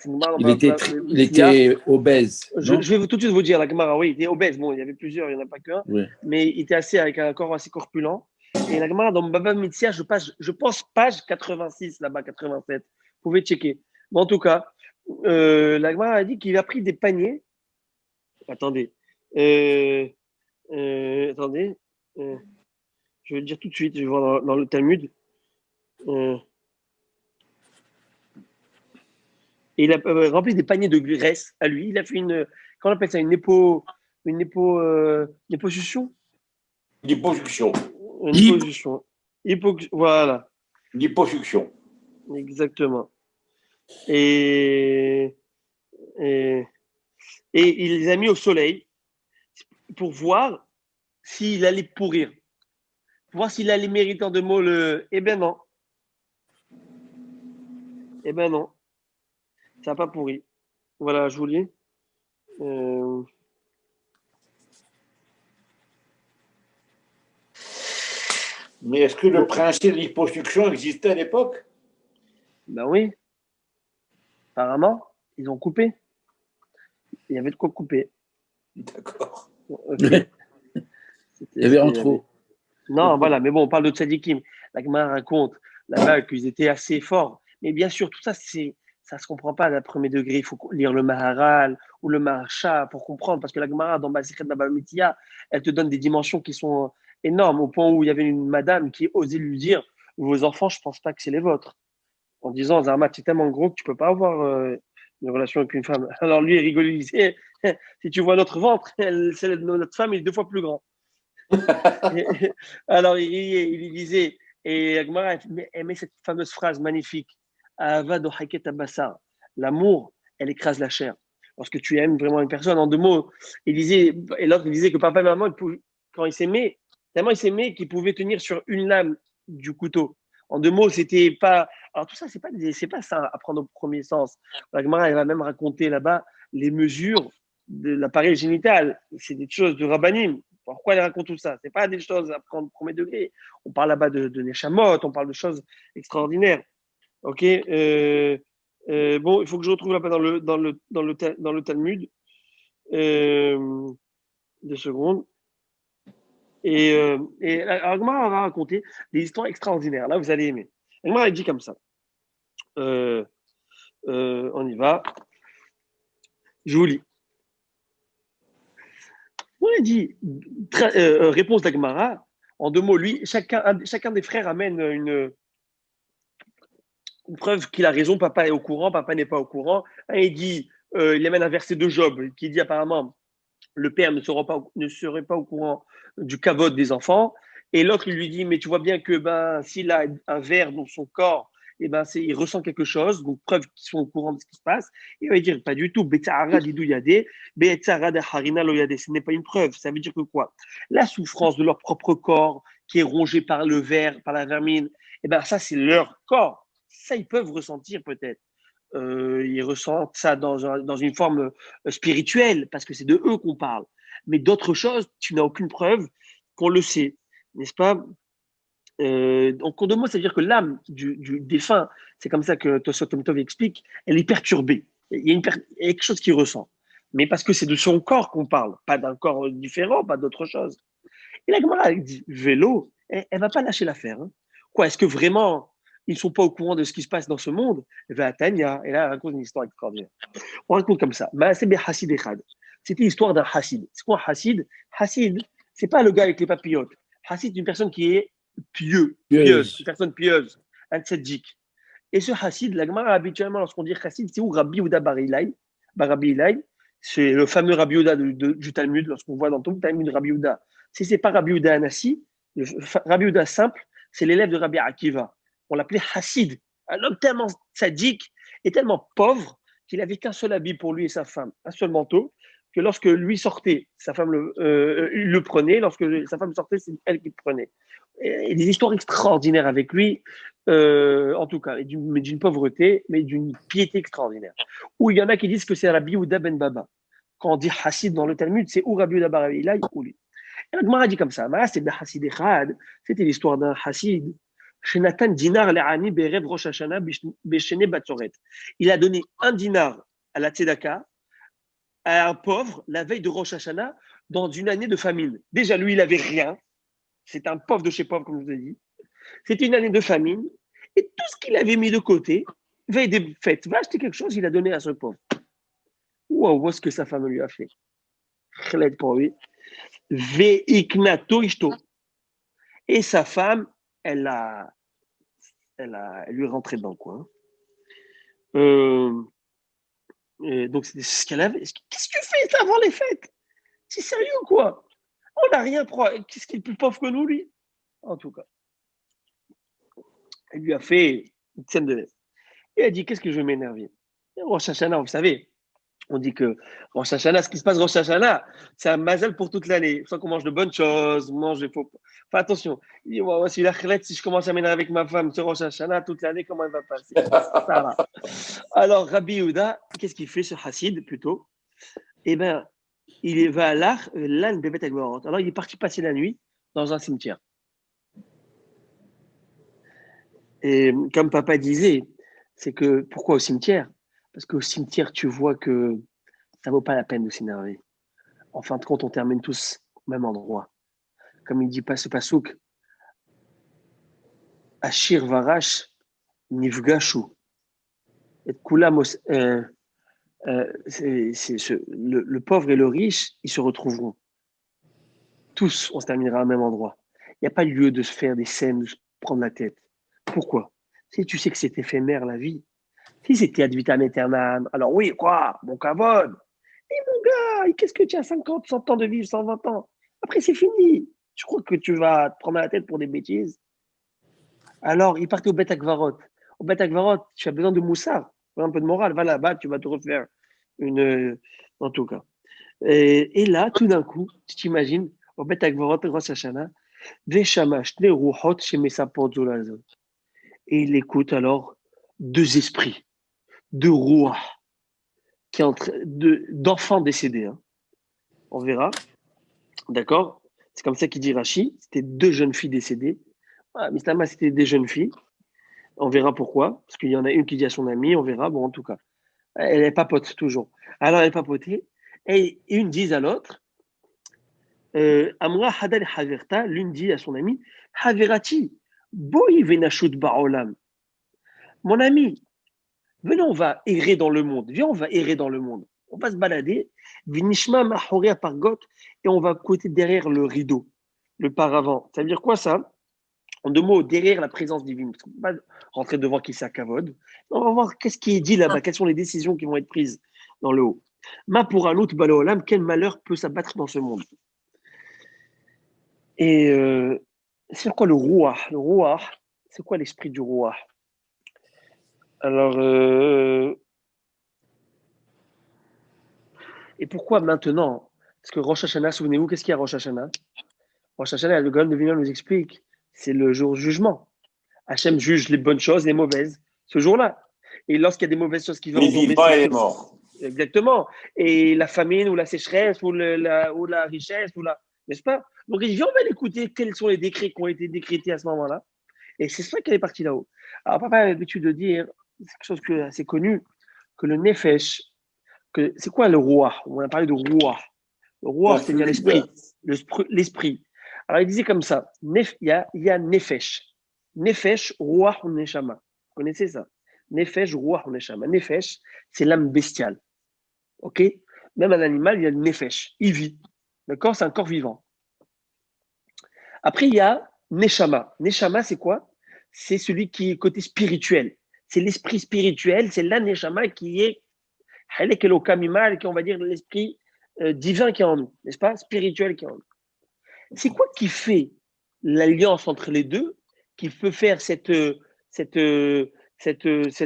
Il était obèse. Je vais tout de suite vous dire, la Gemara, oui, il était obèse. Bon, il y avait plusieurs, il n'y en a pas qu'un. Oui. Mais il était avec un corps assez corpulent. Et la Gemara dans Baba Metzia, je pense page 86, là-bas, 87. Vous pouvez checker. Mais en tout cas, la Gemara a dit qu'il a pris des paniers. Attendez. Attendez. Je vais le dire tout de suite. Je vais voir dans le Talmud. Et il a rempli des paniers de graisse à lui. Il a fait comment on appelle ça, une éposition. Voilà. Liposuction. Exactement. Et il les a mis au soleil pour voir s'il allait pourrir. Pour voir s'il allait mériter en deux mots Eh ben non. Eh ben non. Ça n'a pas pourri. Voilà, je vous lis. Mais est-ce que le principe de l'hyposuction existait à l'époque? Ben oui. Apparemment, ils ont coupé. Il y avait de quoi couper. D'accord. Okay. Il y avait en trop. Non, voilà, mais bon, on parle de tzadikim. La Gemara raconte là-bas qu'ils étaient assez forts. Mais bien sûr, tout ça, ça se comprend pas à premier degré. Il faut lire le Maharal ou le Maharsha pour comprendre, parce que la Gemara, dans Masichet Baba Metzia, elle te donne des dimensions qui sont énormes, au point où il y avait une madame qui osait lui dire « Vos enfants, je pense pas que c'est les vôtres ». En disant « Zahmat, c'est tellement gros que tu peux pas avoir une relation avec une femme ». Alors lui, il rigolait, il disait « Si tu vois notre ventre, notre femme est 2 fois plus grand ». Alors il disait, et la Gemara aimait cette fameuse phrase magnifique, l'amour, elle écrase la chair. Lorsque tu aimes vraiment une personne, en 2 mots, et l'autre il disait que papa et maman, quand ils s'aimaient, tellement ils s'aimaient qu'ils pouvaient tenir sur une lame du couteau. En 2 mots, c'était pas. Alors tout ça, c'est pas ça à prendre au premier sens. La Gemara, elle va même raconter là-bas les mesures de l'appareil génital. C'est des choses de rabbanim. Pourquoi elle raconte tout ça? C'est pas des choses à prendre au premier degré. On parle là-bas de Neshamot, on parle de choses extraordinaires. Ok. Bon, il faut que je retrouve là-bas dans le Talmud. 2 secondes. Et Agmar va raconter des histoires extraordinaires. Là, vous allez aimer. Agmar, il dit comme ça. On y va. Je vous lis. On a dit, réponse d'Agmara, en 2 mots, lui, chacun des frères amène une preuve qu'il a raison, papa est au courant, papa n'est pas au courant. Un, il dit, il amène un verset de Job qui dit apparemment, le père ne serait pas au courant du kavod des enfants. Et l'autre, il lui dit, mais tu vois bien que s'il a un ver dans son corps, il ressent quelque chose, donc preuve qu'ils sont au courant de ce qui se passe. Et il va dire, pas du tout, ce n'est pas une preuve. Ça veut dire que quoi? La souffrance de leur propre corps qui est rongé par le ver, par la vermine, ça, c'est leur corps. Ça, ils peuvent ressentir peut-être. Ils ressentent ça dans une forme spirituelle, parce que c'est de eux qu'on parle. Mais d'autres choses, tu n'as aucune preuve qu'on le sait, n'est-ce pas? Donc, en 2 mots, ça veut dire que l'âme du défunt, c'est comme ça que Tosfot Tov explique, elle est perturbée. Il y a quelque chose qu'il ressent. Mais parce que c'est de son corps qu'on parle, pas d'un corps différent, pas d'autre chose. Et la Gemara, elle dit, vélo, elle ne va pas lâcher l'affaire. Hein. Quoi, est-ce que vraiment, ils ne sont pas au courant de ce qui se passe dans ce monde? Et là, elle raconte une histoire extraordinaire. On raconte comme ça. C'était l'histoire d'un Hassid. C'est quoi un Hassid? Hassid, c'est pas le gars avec les papillotes. Hassid, c'est une personne qui est pieuse, une personne pieuse, un tzaddik. Et ce Hassid, la Gemara, habituellement, lorsqu'on dit Hassid, c'est où Rabbi Yehuda Bar Ilai, c'est le fameux Rabbi Yehuda du Talmud, lorsqu'on voit dans tout le Talmud Rabbi Yehuda. Si c'est pas Rabbi Yehuda Anassi, le Rabbi Yehuda simple, c'est l'élève de Rabbi Akiva. On l'appelait Hassid, un homme tellement sadique et tellement pauvre qu'il n'avait qu'un seul habit pour lui et sa femme, un seul manteau, que lorsque lui sortait, sa femme le prenait, lorsque sa femme sortait, c'est elle qui le prenait. Et des histoires extraordinaires avec lui, en tout cas, d'une pauvreté, mais d'une piété extraordinaire. Ou il y en a qui disent que c'est Rabbi Yehuda ben Baba. Quand on dit Hassid dans le Talmud, c'est ou Rabbi Yehuda bar Ilai ou lui. Et la Gemara dit comme ça, c'était l'histoire d'un Hassid. Shenatan dinar le'ani berev Rosh Hashanah beshene batzoret. Il a donné 1 dinar à la tzedaka, à un pauvre, la veille de Rosh Hashanah, dans une année de famine. Déjà, lui, il n'avait rien. C'est un pauvre de chez pauvre, comme je vous ai dit. C'était une année de famine. Et tout ce qu'il avait mis de côté, veille des fêtes, va acheter quelque chose, il a donné à ce pauvre. Wow, vois ce que sa femme lui a fait. Chled pour lui. Ve'iknato ishto. Et sa femme, elle lui est rentrée dans le coin. Donc, c'est ce qu'elle avait. Qu'est-ce que tu fais avant les fêtes? C'est sérieux ou quoi? On n'a rien. Qu'est-ce qui est plus pauvre que nous, lui? En tout cas. Elle lui a fait une scène de laisse. Et elle a dit, qu'est-ce que je vais m'énerver? Rosh Hashanah, vous savez, on dit que Rosh Hashanah, ce qui se passe Rosh Hashanah, c'est un mazal pour toute l'année. Soit qu'on mange de bonnes choses, enfin, attention. Il dit, ouais, si je commence à m'énerver avec ma femme sur Rosh Hashanah, toute l'année, comment elle va passer? Ça va. Alors, Rabbi Yehuda, qu'est-ce qu'il fait, ce Hassid, plutôt? Eh bien, va à l'Ar, l'An Bebet Agmarot. Alors, il est parti passer la nuit dans un cimetière. Et comme papa disait, c'est que pourquoi au cimetière? Parce qu'au cimetière, tu vois que ça vaut pas la peine de s'énerver. En fin de compte, on termine tous au même endroit. Comme il dit pas ce pasouk, Ashir Varash Nifgashu. Et Kulam, le pauvre et le riche, ils se retrouveront. Tous, on se terminera au même endroit. Il n'y a pas lieu de se faire des scènes, de se prendre la tête. Pourquoi? Si tu sais que c'est éphémère, la vie. Si c'était ad vitam aeternam, alors oui, quoi, mon kavod. Et mon gars, qu'est-ce que tu as 50, 100 ans de vivre, 120 ans? Après, c'est fini. Tu crois que tu vas te prendre la tête pour des bêtises? Alors, il partait au Bet Akvarot. Au Bet Akvarot, tu as besoin de moussard, un peu de morale. Va là-bas, tu vas te refaire une. En tout cas. Et là, tout d'un coup, tu t'imagines, au Bet Akvarot, Rosh Hashanah, Veshamash, Neruhot, Shemesapot Zolazot. Et il écoute alors 2 esprits, 2 rois, d'enfants décédés. Hein. On verra. D'accord? C'est comme ça qu'il dit Rashi. C'était 2 jeunes filles décédées. Ah, Mistama, c'était des jeunes filles. On verra pourquoi. Parce qu'il y en a une qui dit à son amie. On verra. Bon, en tout cas. Elle est papote toujours. Alors, elle est papotée. Et une dit à l'autre. Amra Hadal Haverta. L'une dit à son amie. Haverati. Boi venashut ba'olam. Mon ami. Venons, on va errer dans le monde. Viens, on va errer dans le monde. On va se balader, Vinishma Mahoria Pargot, et on va côté derrière le rideau, le paravent. Ça veut dire quoi ça? En deux mots, derrière la présence divine. Parce qu'on ne peut pas rentrer devant qui s'accavode. On va voir qu'est-ce qui est dit là-bas, quelles sont les décisions qui vont être prises dans le haut. Ma pour un autre balolam, quel malheur peut s'abattre dans ce monde? Et c'est quoi le roi? Le roi, c'est quoi l'esprit du roi? Alors, et pourquoi maintenant? Parce que Rosh Hashanah, souvenez-vous, qu'est-ce qu'il y a à Rosh Hashanah? Rosh Hashanah, le Gaon de Vilna nous explique, c'est le jour du jugement. Hachem juge les bonnes choses, les mauvaises, ce jour-là. Et lorsqu'il y a des mauvaises choses qui vont Les tomber, vivants et les morts. Exactement. Et la famine ou la sécheresse ou la richesse, n'est-ce pas? Donc il dit, on va écouter quels sont les décrets qui ont été décrétés à ce moment-là. Et c'est ça qu'elle est partie là-haut. Alors papa a l'habitude de dire, c'est quelque chose que assez connu, que le nefesh, que c'est quoi le roi? On a parlé de roi. Le roi, c'est-à-dire l'esprit. L'esprit. Alors il disait comme ça, il y a nefesh. Nefesh, roi ou neshama. Vous connaissez ça? Nefesh, roi ou neshama. Nefesh, c'est l'âme bestiale. Ok? Même un animal, il y a le nefesh. Il vit. D'accord? C'est un corps vivant. Après, il y a neshama. Neshama, c'est quoi? C'est celui qui est côté spirituel. C'est l'esprit spirituel. C'est la neshama qui est halek elokamimal, qui on va dire l'esprit divin qui est en nous. N'est-ce pas? Spirituel qui est en nous. C'est quoi qui fait l'alliance entre les deux, qui peut faire cet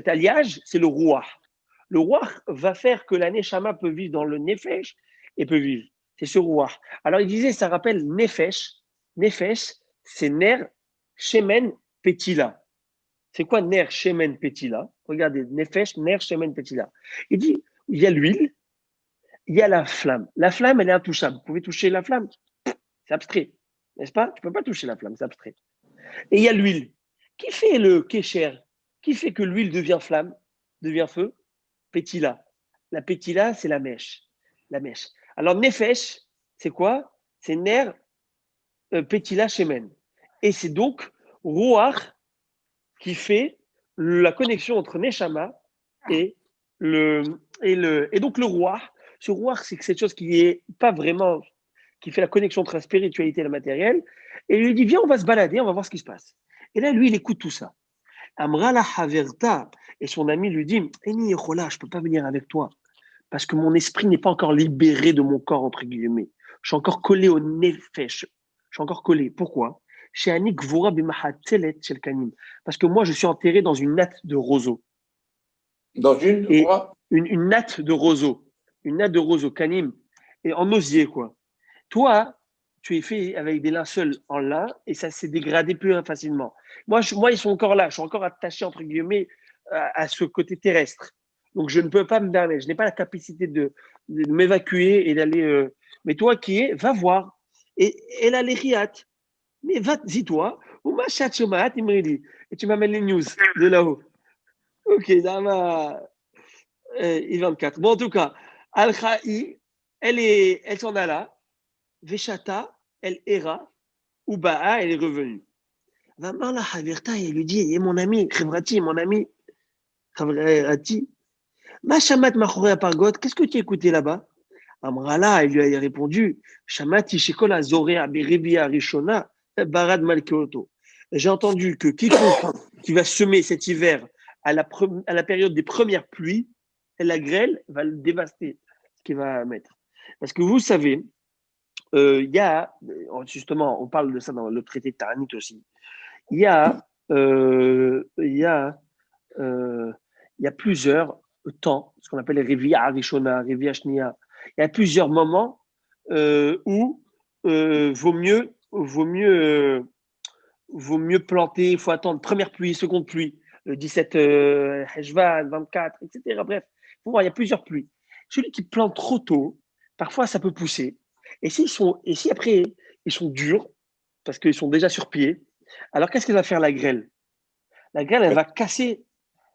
alliage? C'est le roi. Le roi va faire que la neshama peut vivre dans le nefesh et peut vivre. C'est ce roi. Alors il disait, ça rappelle nefesh. Nefesh, c'est ner, shemen, petila. C'est quoi ner, shemen, petila? Regardez, nefesh, ner, shemen, petila. Il dit, il y a l'huile, il y a la flamme. La flamme, elle est intouchable. Vous pouvez toucher la flamme. C'est abstrait, n'est-ce pas? Tu ne peux pas toucher la flamme, c'est abstrait. Et il y a l'huile. Qui fait le kécher? Qui fait que l'huile devient flamme, devient feu? Pétila. La pétila, c'est la mèche. La mèche. Alors, nefesh, c'est quoi? C'est ner, pétila, shemen. Et c'est donc ruach qui fait la connexion entre neshama et donc le roi. Ce roi, c'est cette chose qui est pas vraiment, qui fait la connexion entre la spiritualité et le matériel. Et il lui dit, viens, on va se balader, on va voir ce qui se passe. Et là, lui, il écoute tout ça. Amra la haverta. Et son ami lui dit, Eni Yechola, je peux pas venir avec toi. Parce que mon esprit n'est pas encore libéré de mon corps, entre guillemets. Je suis encore collé au nefesh. Je suis encore collé. Pourquoi? Parce que moi, je suis enterré dans une natte de roseau. Dans une natte de roseau. Une natte de roseau, canim. Et en osier, quoi. Toi, tu es fait avec des linceuls en lin et ça s'est dégradé plus facilement. Moi, ils sont encore là. Je suis encore attaché, entre guillemets, à ce côté terrestre. Donc, je ne peux pas me permettre. Je n'ai pas la capacité de m'évacuer et d'aller. Mais toi qui es, va voir. Et elle a les riat. Mais va, dis-toi. Et tu m'amènes les news de là-haut. Ok, ça va. I24. Bon, en tout cas, Al-Kha'i, elle s'en a là. Veshata, elle era. Uba'a, elle est revenue. Va la Haverta, il lui dit, et mon ami, Khivrati, mon ami, Khivrati, ma shamat machorea pargot, qu'est-ce que tu écoutais là-bas? Amrala, il lui a répondu, Shamati shikola zorea beribia rishona, barad malkeoto. J'ai entendu que quiconque qui va semer cet hiver à la période des premières pluies, la grêle va le dévaster, ce qu'il va mettre. Parce que vous savez, il y a, justement, on parle de ça dans le traité de Taranit aussi, il y a plusieurs temps, ce qu'on appelle les Rivia Arishona, Rivia Shnia. Il y a plusieurs moments où vaut mieux planter, il faut attendre première pluie, seconde pluie, le 17 Hejvan, 24, etc. Bref, faut voir, il y a plusieurs pluies. Celui qui plante trop tôt, parfois ça peut pousser. Et si après ils sont durs, parce qu'ils sont déjà sur pied, alors qu'est-ce qu'elle va faire la grêle? La grêle, elle va casser,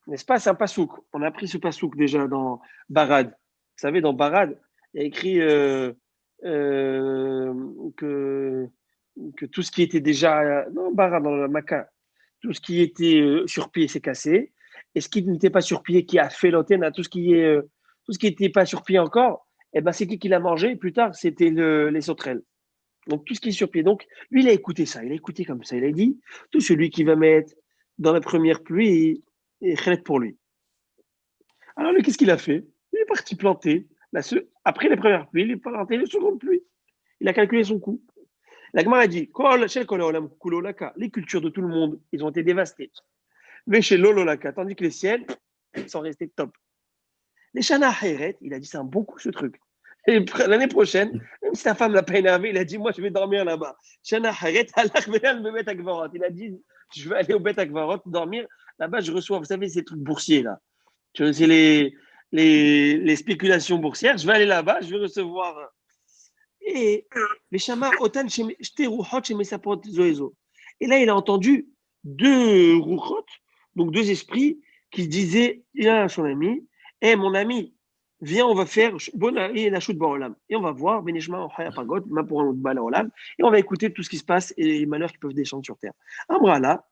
n'est-ce pas? C'est un pasouk. On a appris ce pasouk déjà dans Barad. Vous savez, dans Barad, il y a écrit que tout ce qui était déjà, non, Barad, dans le Makkah, tout ce qui était sur pied s'est cassé. Et ce qui n'était pas sur pied, qui a fait l'antenne, tout ce qui tout ce qui n'était pas sur pied encore, eh ben, c'est qui l'a mangé plus tard? C'était les sauterelles. Donc, tout ce qui est sur pied. Donc, lui, il a écouté ça. Il a écouté comme ça. Il a dit, tout celui qui va mettre dans la première pluie, il est pour lui. Alors, lui, qu'est-ce qu'il a fait? Il est parti planter. Après les premières pluies, il est planté les secondes pluies. Il a calculé son coût. La Gemara a dit, les cultures de tout le monde, ils ont été dévastées. Mais chez Lololaka, tandis que les siennes, ils sont restés top. Les Shana Hayret, il a dit, c'est un bon coup ce truc. Et l'année prochaine, même si sa femme l'a pas énervé, il a dit, moi, je vais dormir là-bas. Shana Hayret, il a dit, je vais aller au Bet Akvarot dormir. Là-bas, je reçois, vous savez, ces trucs boursiers, là. C'est les spéculations boursières. Je vais aller là-bas, je vais recevoir. Et les Shama Otan chez mes sapot zoézo. Et là, il a entendu deux rouchot, donc deux esprits, qui disaient à son ami, hé, mon ami, viens, on va faire la chute baolam. Et on va voir, Benishma Pagot, pour un baolam, et on va écouter tout ce qui se passe et les malheurs qui peuvent descendre sur terre. Amrala,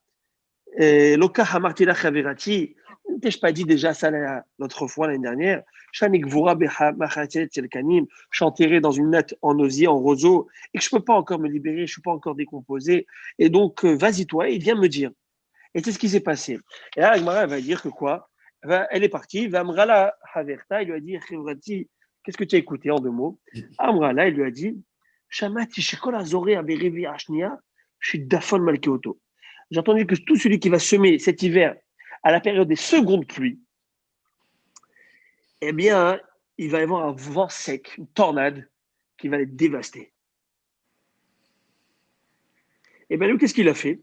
Loka Hamartila Chaverati, n'ai-je pas dit déjà ça l'autre fois, l'année dernière? Shanik Vura Behachatet Selkanim, je suis enterré dans une natte en osier, en roseau, et que je ne peux pas encore me libérer, je ne suis pas encore décomposé. Et donc, vas-y toi, et viens me dire. Et c'est ce qui s'est passé. Et là, Agmara va dire que quoi? Elle est partie, Vamrala Haverta, il lui a dit, Chevrati, qu'est-ce que tu as écouté en deux mots? Amrala, il lui a dit, Shamati Shekol Azore Averevi Ashnia, je suis Dafon Malkeoto. J'ai entendu que tout celui qui va semer cet hiver à la période des secondes pluies, eh bien, il va y avoir un vent sec, une tornade qui va les dévaster. Et bien, lui, qu'est-ce qu'il a fait?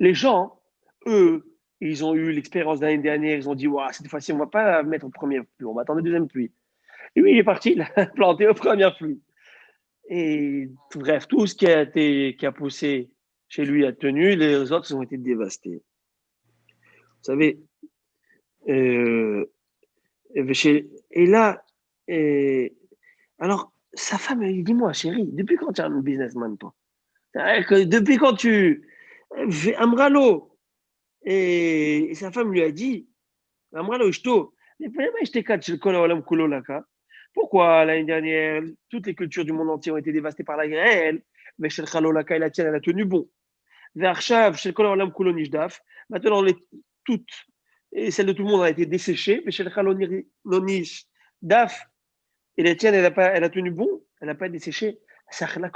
Les gens, eux, ils ont eu l'expérience de l'année dernière, ils ont dit, ouais, cette fois-ci, on ne va pas mettre en première pluie, on va attendre la deuxième pluie. Et lui, il est parti, il a planté aux premières pluies. Et bref, tout ce qui a poussé chez lui a tenu, les autres ont été dévastés. Vous savez, et là, alors, sa femme, elle dit, dis-moi, chérie, depuis quand tu es un businessman, toi? Depuis quand tu fais Amralo? Et sa femme lui a dit, Amralo, Ishto, pourquoi l'année dernière, toutes les cultures du monde entier ont été dévastées par la grêle, mais chez Laka et la tienne, elle a tenu bon. Maintenant, toutes, et celle de tout le monde a été desséchée, mais chez Daf, et la tienne, elle a tenu bon, elle n'a pas été desséchée. Elle a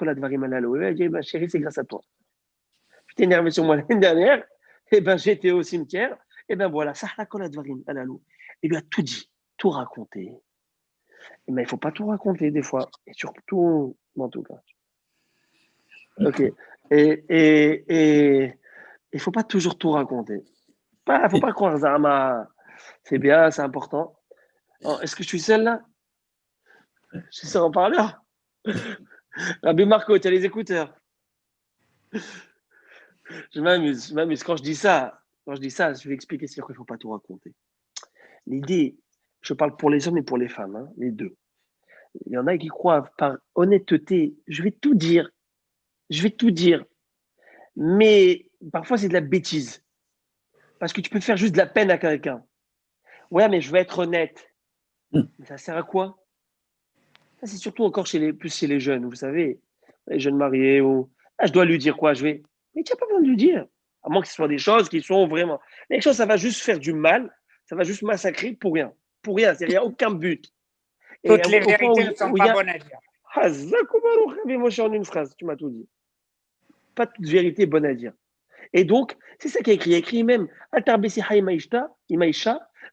dit, ma chérie, c'est grâce à toi. Tu t'es énervé sur moi l'année dernière, et ben j'étais au cimetière, et ben voilà, il lui a tout dit, tout raconté. Mais il ne faut pas tout raconter des fois, et surtout, en tout cas. Ok. Et il ne faut pas toujours tout raconter. Il ne faut pas croire Zama. C'est bien, c'est important. Alors, est-ce que je suis seul là? Je suis seul en parleur. Rabbi Marco, tu as les écouteurs. Je m'amuse. Quand je dis ça, je vais expliquer c'est qu'il ne faut pas tout raconter. L'idée, je parle pour les hommes et pour les femmes, hein, les deux. Il y en a qui croient par honnêteté, je vais tout dire. Mais parfois, c'est de la bêtise. Parce que tu peux faire juste de la peine à quelqu'un. Ouais, mais je vais être honnête. Mais ça sert à quoi? Ça, c'est surtout encore plus chez les jeunes, vous savez. Les jeunes mariés. Je dois lui dire quoi? Mais tu n'as pas besoin de lui dire. À moins que ce soit des choses qui sont vraiment. Les choses, ça va juste faire du mal. Ça va juste massacrer pour rien. Pour rien. Il n'y a aucun but. Toutes les vérités ne sont pas bonnes à dire. Moi, je suis en une phrase. Tu m'as tout dit. Pas toute vérité bonne à dire. Et donc, c'est ça qu'il a écrit. Il a écrit même Atar Besiha Imaisha,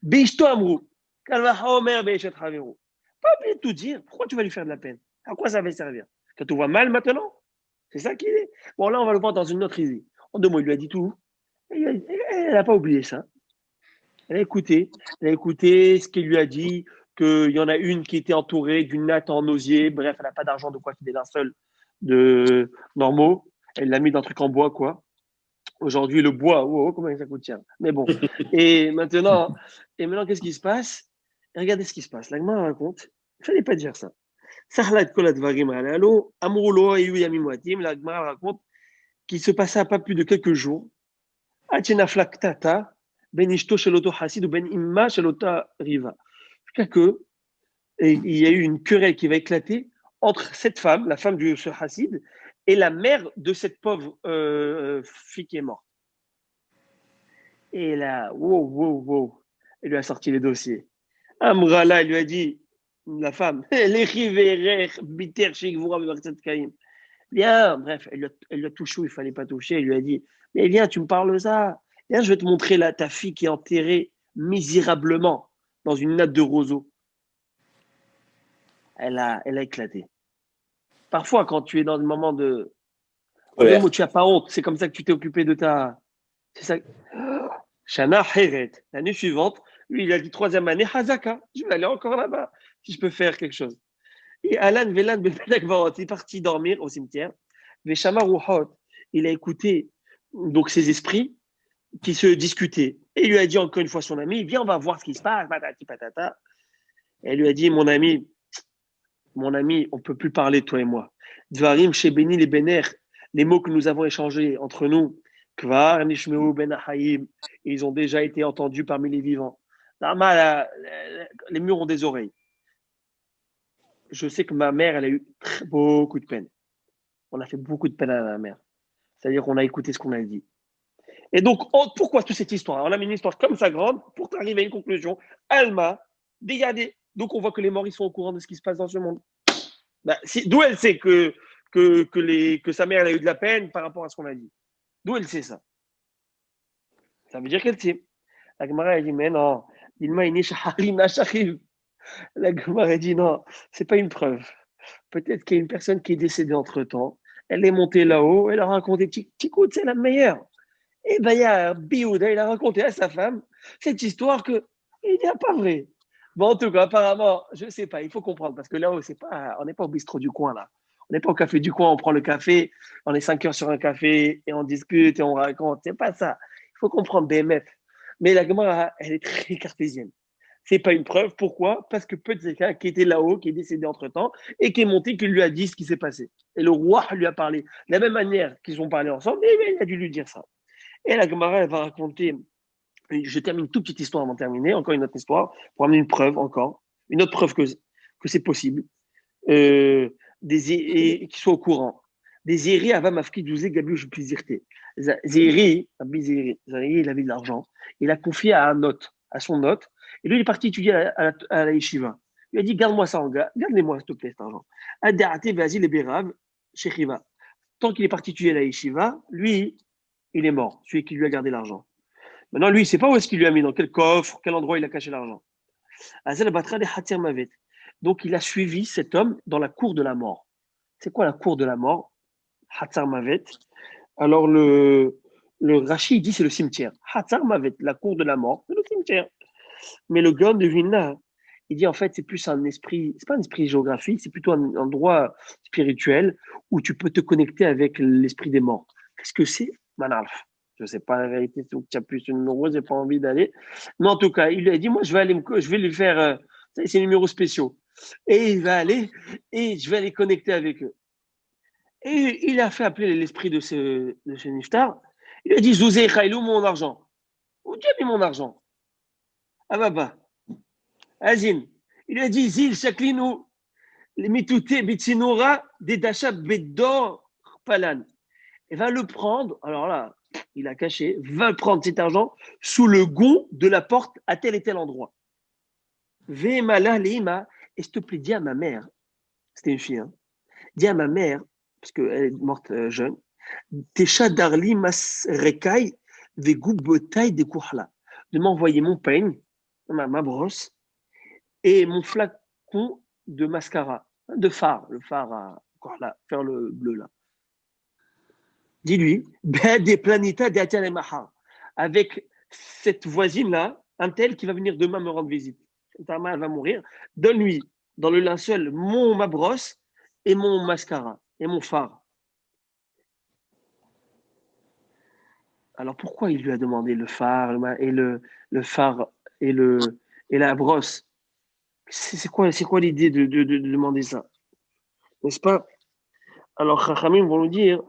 Beishto Amrou. Kalvaha Omer Beishat Haveru. Pas obligé de tout dire. Pourquoi tu vas lui faire de la peine? À quoi ça va servir? Quand tu vois mal maintenant? C'est ça qu'il est. Bon, là, on va le voir dans une autre idée. En deux mots, il lui a dit tout. Elle n'a pas oublié ça. Elle a écouté ce qu'il lui a dit, qu'il y en a une qui était entourée d'une natte en osier. Bref, elle n'a pas d'argent de quoi qu'il ait d'un seul de normaux. Elle l'a mis dans un truc en bois, quoi. Aujourd'hui, le bois, comment ça coûte cher. Mais bon. Et maintenant, qu'est-ce qui se passe? Et regardez ce qui se passe. L'Agma raconte, il ne fallait pas dire ça. L'Agma raconte qu'il se passa pas plus de quelques jours. Jusqu'à que Et il y a eu une querelle qui va éclater entre cette femme, la femme de ce Hassid, et la mère de cette pauvre fille qui est morte. Et là, wow, elle lui a sorti les dossiers. Amrala, il lui a dit, la femme, viens, bref, elle lui a touché où il ne fallait pas toucher. Elle lui a dit, mais viens, tu me parles ça. Viens, je vais te montrer là, ta fille qui est enterrée misérablement dans une natte de roseau. Elle a éclaté. Parfois, quand tu es dans le moment de... Même où tu n'as pas honte, c'est comme ça que tu t'es occupé de ta... C'est ça. Shana Heret. L'année suivante, lui, il a dit troisième année, Hazaka. Je vais aller encore là-bas, si je peux faire quelque chose. Et Alan Velan il est parti dormir au cimetière. Veshama Ruhot, il a écouté donc ces esprits qui se discutaient. Et il lui a dit encore une fois son ami, viens, on va voir ce qui se passe, patati patata. Et elle lui a dit, mon ami, on ne peut plus parler, toi et moi. Dvarim, Shebeni, les Bener, les mots que nous avons échangés entre nous, Kvar, Nishmeu, Ben Ahaim, ils ont déjà été entendus parmi les vivants. Les murs ont des oreilles. Je sais que ma mère, elle a eu beaucoup de peine. On a fait beaucoup de peine à ma mère. C'est-à-dire qu'on a écouté ce qu'on a dit. Et donc, pourquoi toute cette histoire? On a mis une histoire comme ça grande pour arriver à une conclusion. Alma, dégardez. Donc, on voit que les morts, ils sont au courant de ce qui se passe dans ce monde. Ben, d'où elle sait que sa mère elle a eu de la peine par rapport à ce qu'on a dit? D'où elle sait ça? Ça veut dire qu'elle sait. La Gemara, elle dit, mais non. La Gemara, elle dit, non, c'est pas une preuve. Peut-être qu'il y a une personne qui est décédée entre-temps. Elle est montée là-haut, elle a raconté, Ticout, c'est la meilleure. Et ben, il y a Biouda, il a raconté à sa femme cette histoire que il n'est pas vrai. Bon, en tout cas, apparemment, je ne sais pas, il faut comprendre, parce que là-haut, on n'est pas au bistrot du coin, là. On n'est pas au café du coin, on prend le café, on est 5 heures sur un café, et on discute, et on raconte. C'est pas ça. Il faut comprendre BMF. Mais la Gemara, elle est très cartésienne. C'est pas une preuve. Pourquoi? Parce que peut-être quelqu'un qui était là-haut, qui est décédé entre-temps, et qui est monté, qui lui a dit ce qui s'est passé. Et le roi lui a parlé. De la même manière qu'ils ont parlé ensemble, il a dû lui dire ça. Et la Gemara, elle va raconter, je termine une toute petite histoire avant de terminer, encore une autre histoire, pour amener une preuve encore, une autre preuve que c'est possible, et qu'ils soient au courant. Des Zéri avant Mafki Douzé Gabu Plizirte. Zéri, il avait de l'argent, il a confié à un hôte, à son hôte, et lui, il est parti étudier à la yeshiva. Il a dit, garde-moi ça, garde-les-moi, s'il te plaît, cet argent. Adarte, vas-y, les béraves, chez Riva. Tant qu'il est parti étudier à la yeshiva, lui, il est mort, celui qui lui a gardé l'argent. Maintenant, lui, il ne sait pas où est-ce qu'il lui a mis, dans quel coffre, quel endroit il a caché l'argent. Donc, il a suivi cet homme dans la cour de la mort. C'est quoi la cour de la mort? Hatzar Mavet. Alors, le Rashi, il dit c'est le cimetière. Hatzar Mavet, la cour de la mort, c'est le cimetière. Mais le Gaon de Vilna, il dit en fait, c'est plus un esprit, c'est pas un esprit géographique, c'est plutôt un endroit spirituel où tu peux te connecter avec l'esprit des morts. Qu'est-ce que c'est, Manalf? Je ne sais pas la vérité, c'est où tu as plus de numéro, j'ai pas envie d'aller. Mais en tout cas, il lui a dit, moi, je vais lui faire, ces numéros spéciaux. Et il va aller, et je vais aller connecter avec eux. Et il a fait appeler l'esprit de ce Niftar. Il lui a dit, Zouzé, Khailou, mon argent. Où tu as mis mon argent? Ah, bah. Azim. Il lui a dit, Zil, Shaklinu, les mitouté, Bitsinora, Dedacha, Bedor, Palan. Et va le prendre, alors là, il a caché, va prendre cet argent sous le gond de la porte à tel et tel endroit. Vemala Leima, et s'il te plaît, dis à ma mère, c'était une fille, hein, dis à ma mère, parce qu'elle est morte jeune, Tesha Darli Mas Rekai, Vegubotai de Kouhla, de m'envoyer mon peigne, ma brosse, et mon flacon de mascara, de fard, le fard à Kouhla, faire le bleu là. Dis-lui, des planitas des mahar, avec cette voisine-là, un tel qui va venir demain me rendre visite. Elle va mourir. Donne-lui dans le linceul ma brosse et mon mascara et mon fard. Alors pourquoi il lui a demandé le fard et le fard et la brosse? C'est quoi l'idée de demander ça? N'est-ce pas? Alors Chachamim vont nous dire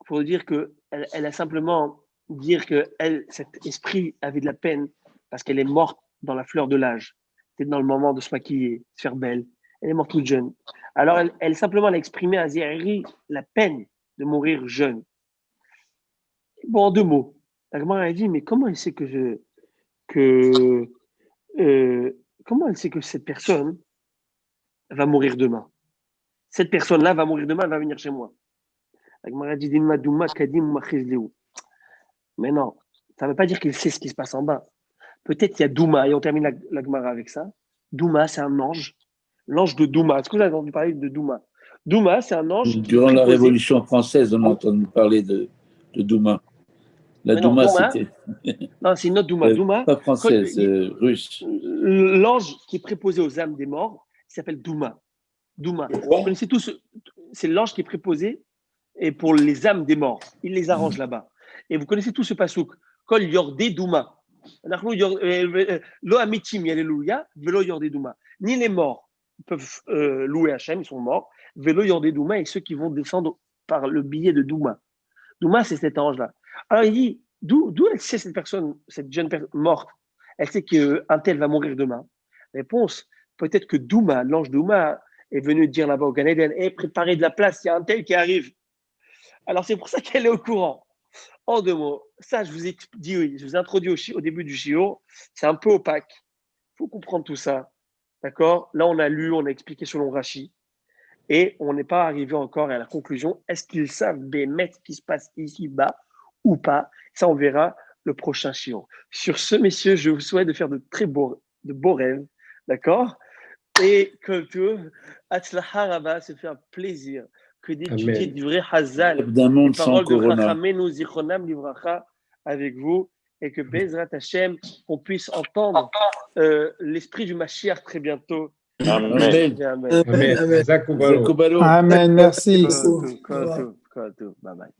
pour dire qu'elle a simplement dire que cet esprit avait de la peine parce qu'elle est morte dans la fleur de l'âge. C'était dans le moment de se maquiller, de se faire belle. Elle est morte toute jeune. Alors, elle simplement a exprimé à Zéhiri la peine de mourir jeune. Bon, en 2 mots. La Gemara a dit, mais comment elle sait comment elle sait que cette personne va mourir demain? Cette personne-là va mourir demain, elle va venir chez moi. La Gemara a dit, mais non, ça ne veut pas dire qu'il sait ce qui se passe en bas. Peut-être il y a Douma, et on termine la Gemara avec ça. Douma, c'est un ange. L'ange de Douma. Est-ce que vous avez entendu parler de Douma? Douma, c'est un ange. Durant la Révolution française, on a entendu parler de Douma. La Douma, c'était. Non, c'est une autre Douma. Douma, pas française, russe. L'ange qui est préposé aux âmes des morts, il s'appelle Douma. Douma. Vous connaissez tous, c'est l'ange qui est préposé et pour les âmes des morts. Il les arrange là-bas. Et vous connaissez tous ce pasouk. Kol yordé Douma. Lo amitim yalleluya, velo yordé Douma. Ni les morts peuvent louer Hachem, ils sont morts. Velo yordé Douma, et ceux qui vont descendre par le billet de Douma. Douma, c'est cet ange-là. Alors il dit, d'où elle sait cette personne, cette jeune personne morte, elle sait qu'un tel va mourir demain. Réponse, peut-être que Douma, l'ange Douma, est venu dire là-bas au Gan Eden, préparez de la place, il y a un tel qui arrive. Alors c'est pour ça qu'elle est au courant. En 2 mots, ça je vous ai dit, oui, je vous ai introduit au début du shiur, c'est un peu opaque. Il faut comprendre tout ça. D'accord? Là on a lu, on a expliqué selon Rashi. Et on n'est pas arrivé encore à la conclusion, est-ce qu'ils savent bémet ce qui se passe ici-bas ou pas? Ça, on verra le prochain shiur. Sur ce, messieurs, je vous souhaite de faire de beaux rêves, d'accord? Et que tout, Atzlaha Rabba, se fait un plaisir que d'étudier du vrai Hazal, les paroles de Chachamenu Zichronam Livracha avec vous, et que Bezrat Hashem, qu'on puisse entendre l'esprit du Mashiach très bientôt. Amen. Amen. Merci. Bye bye.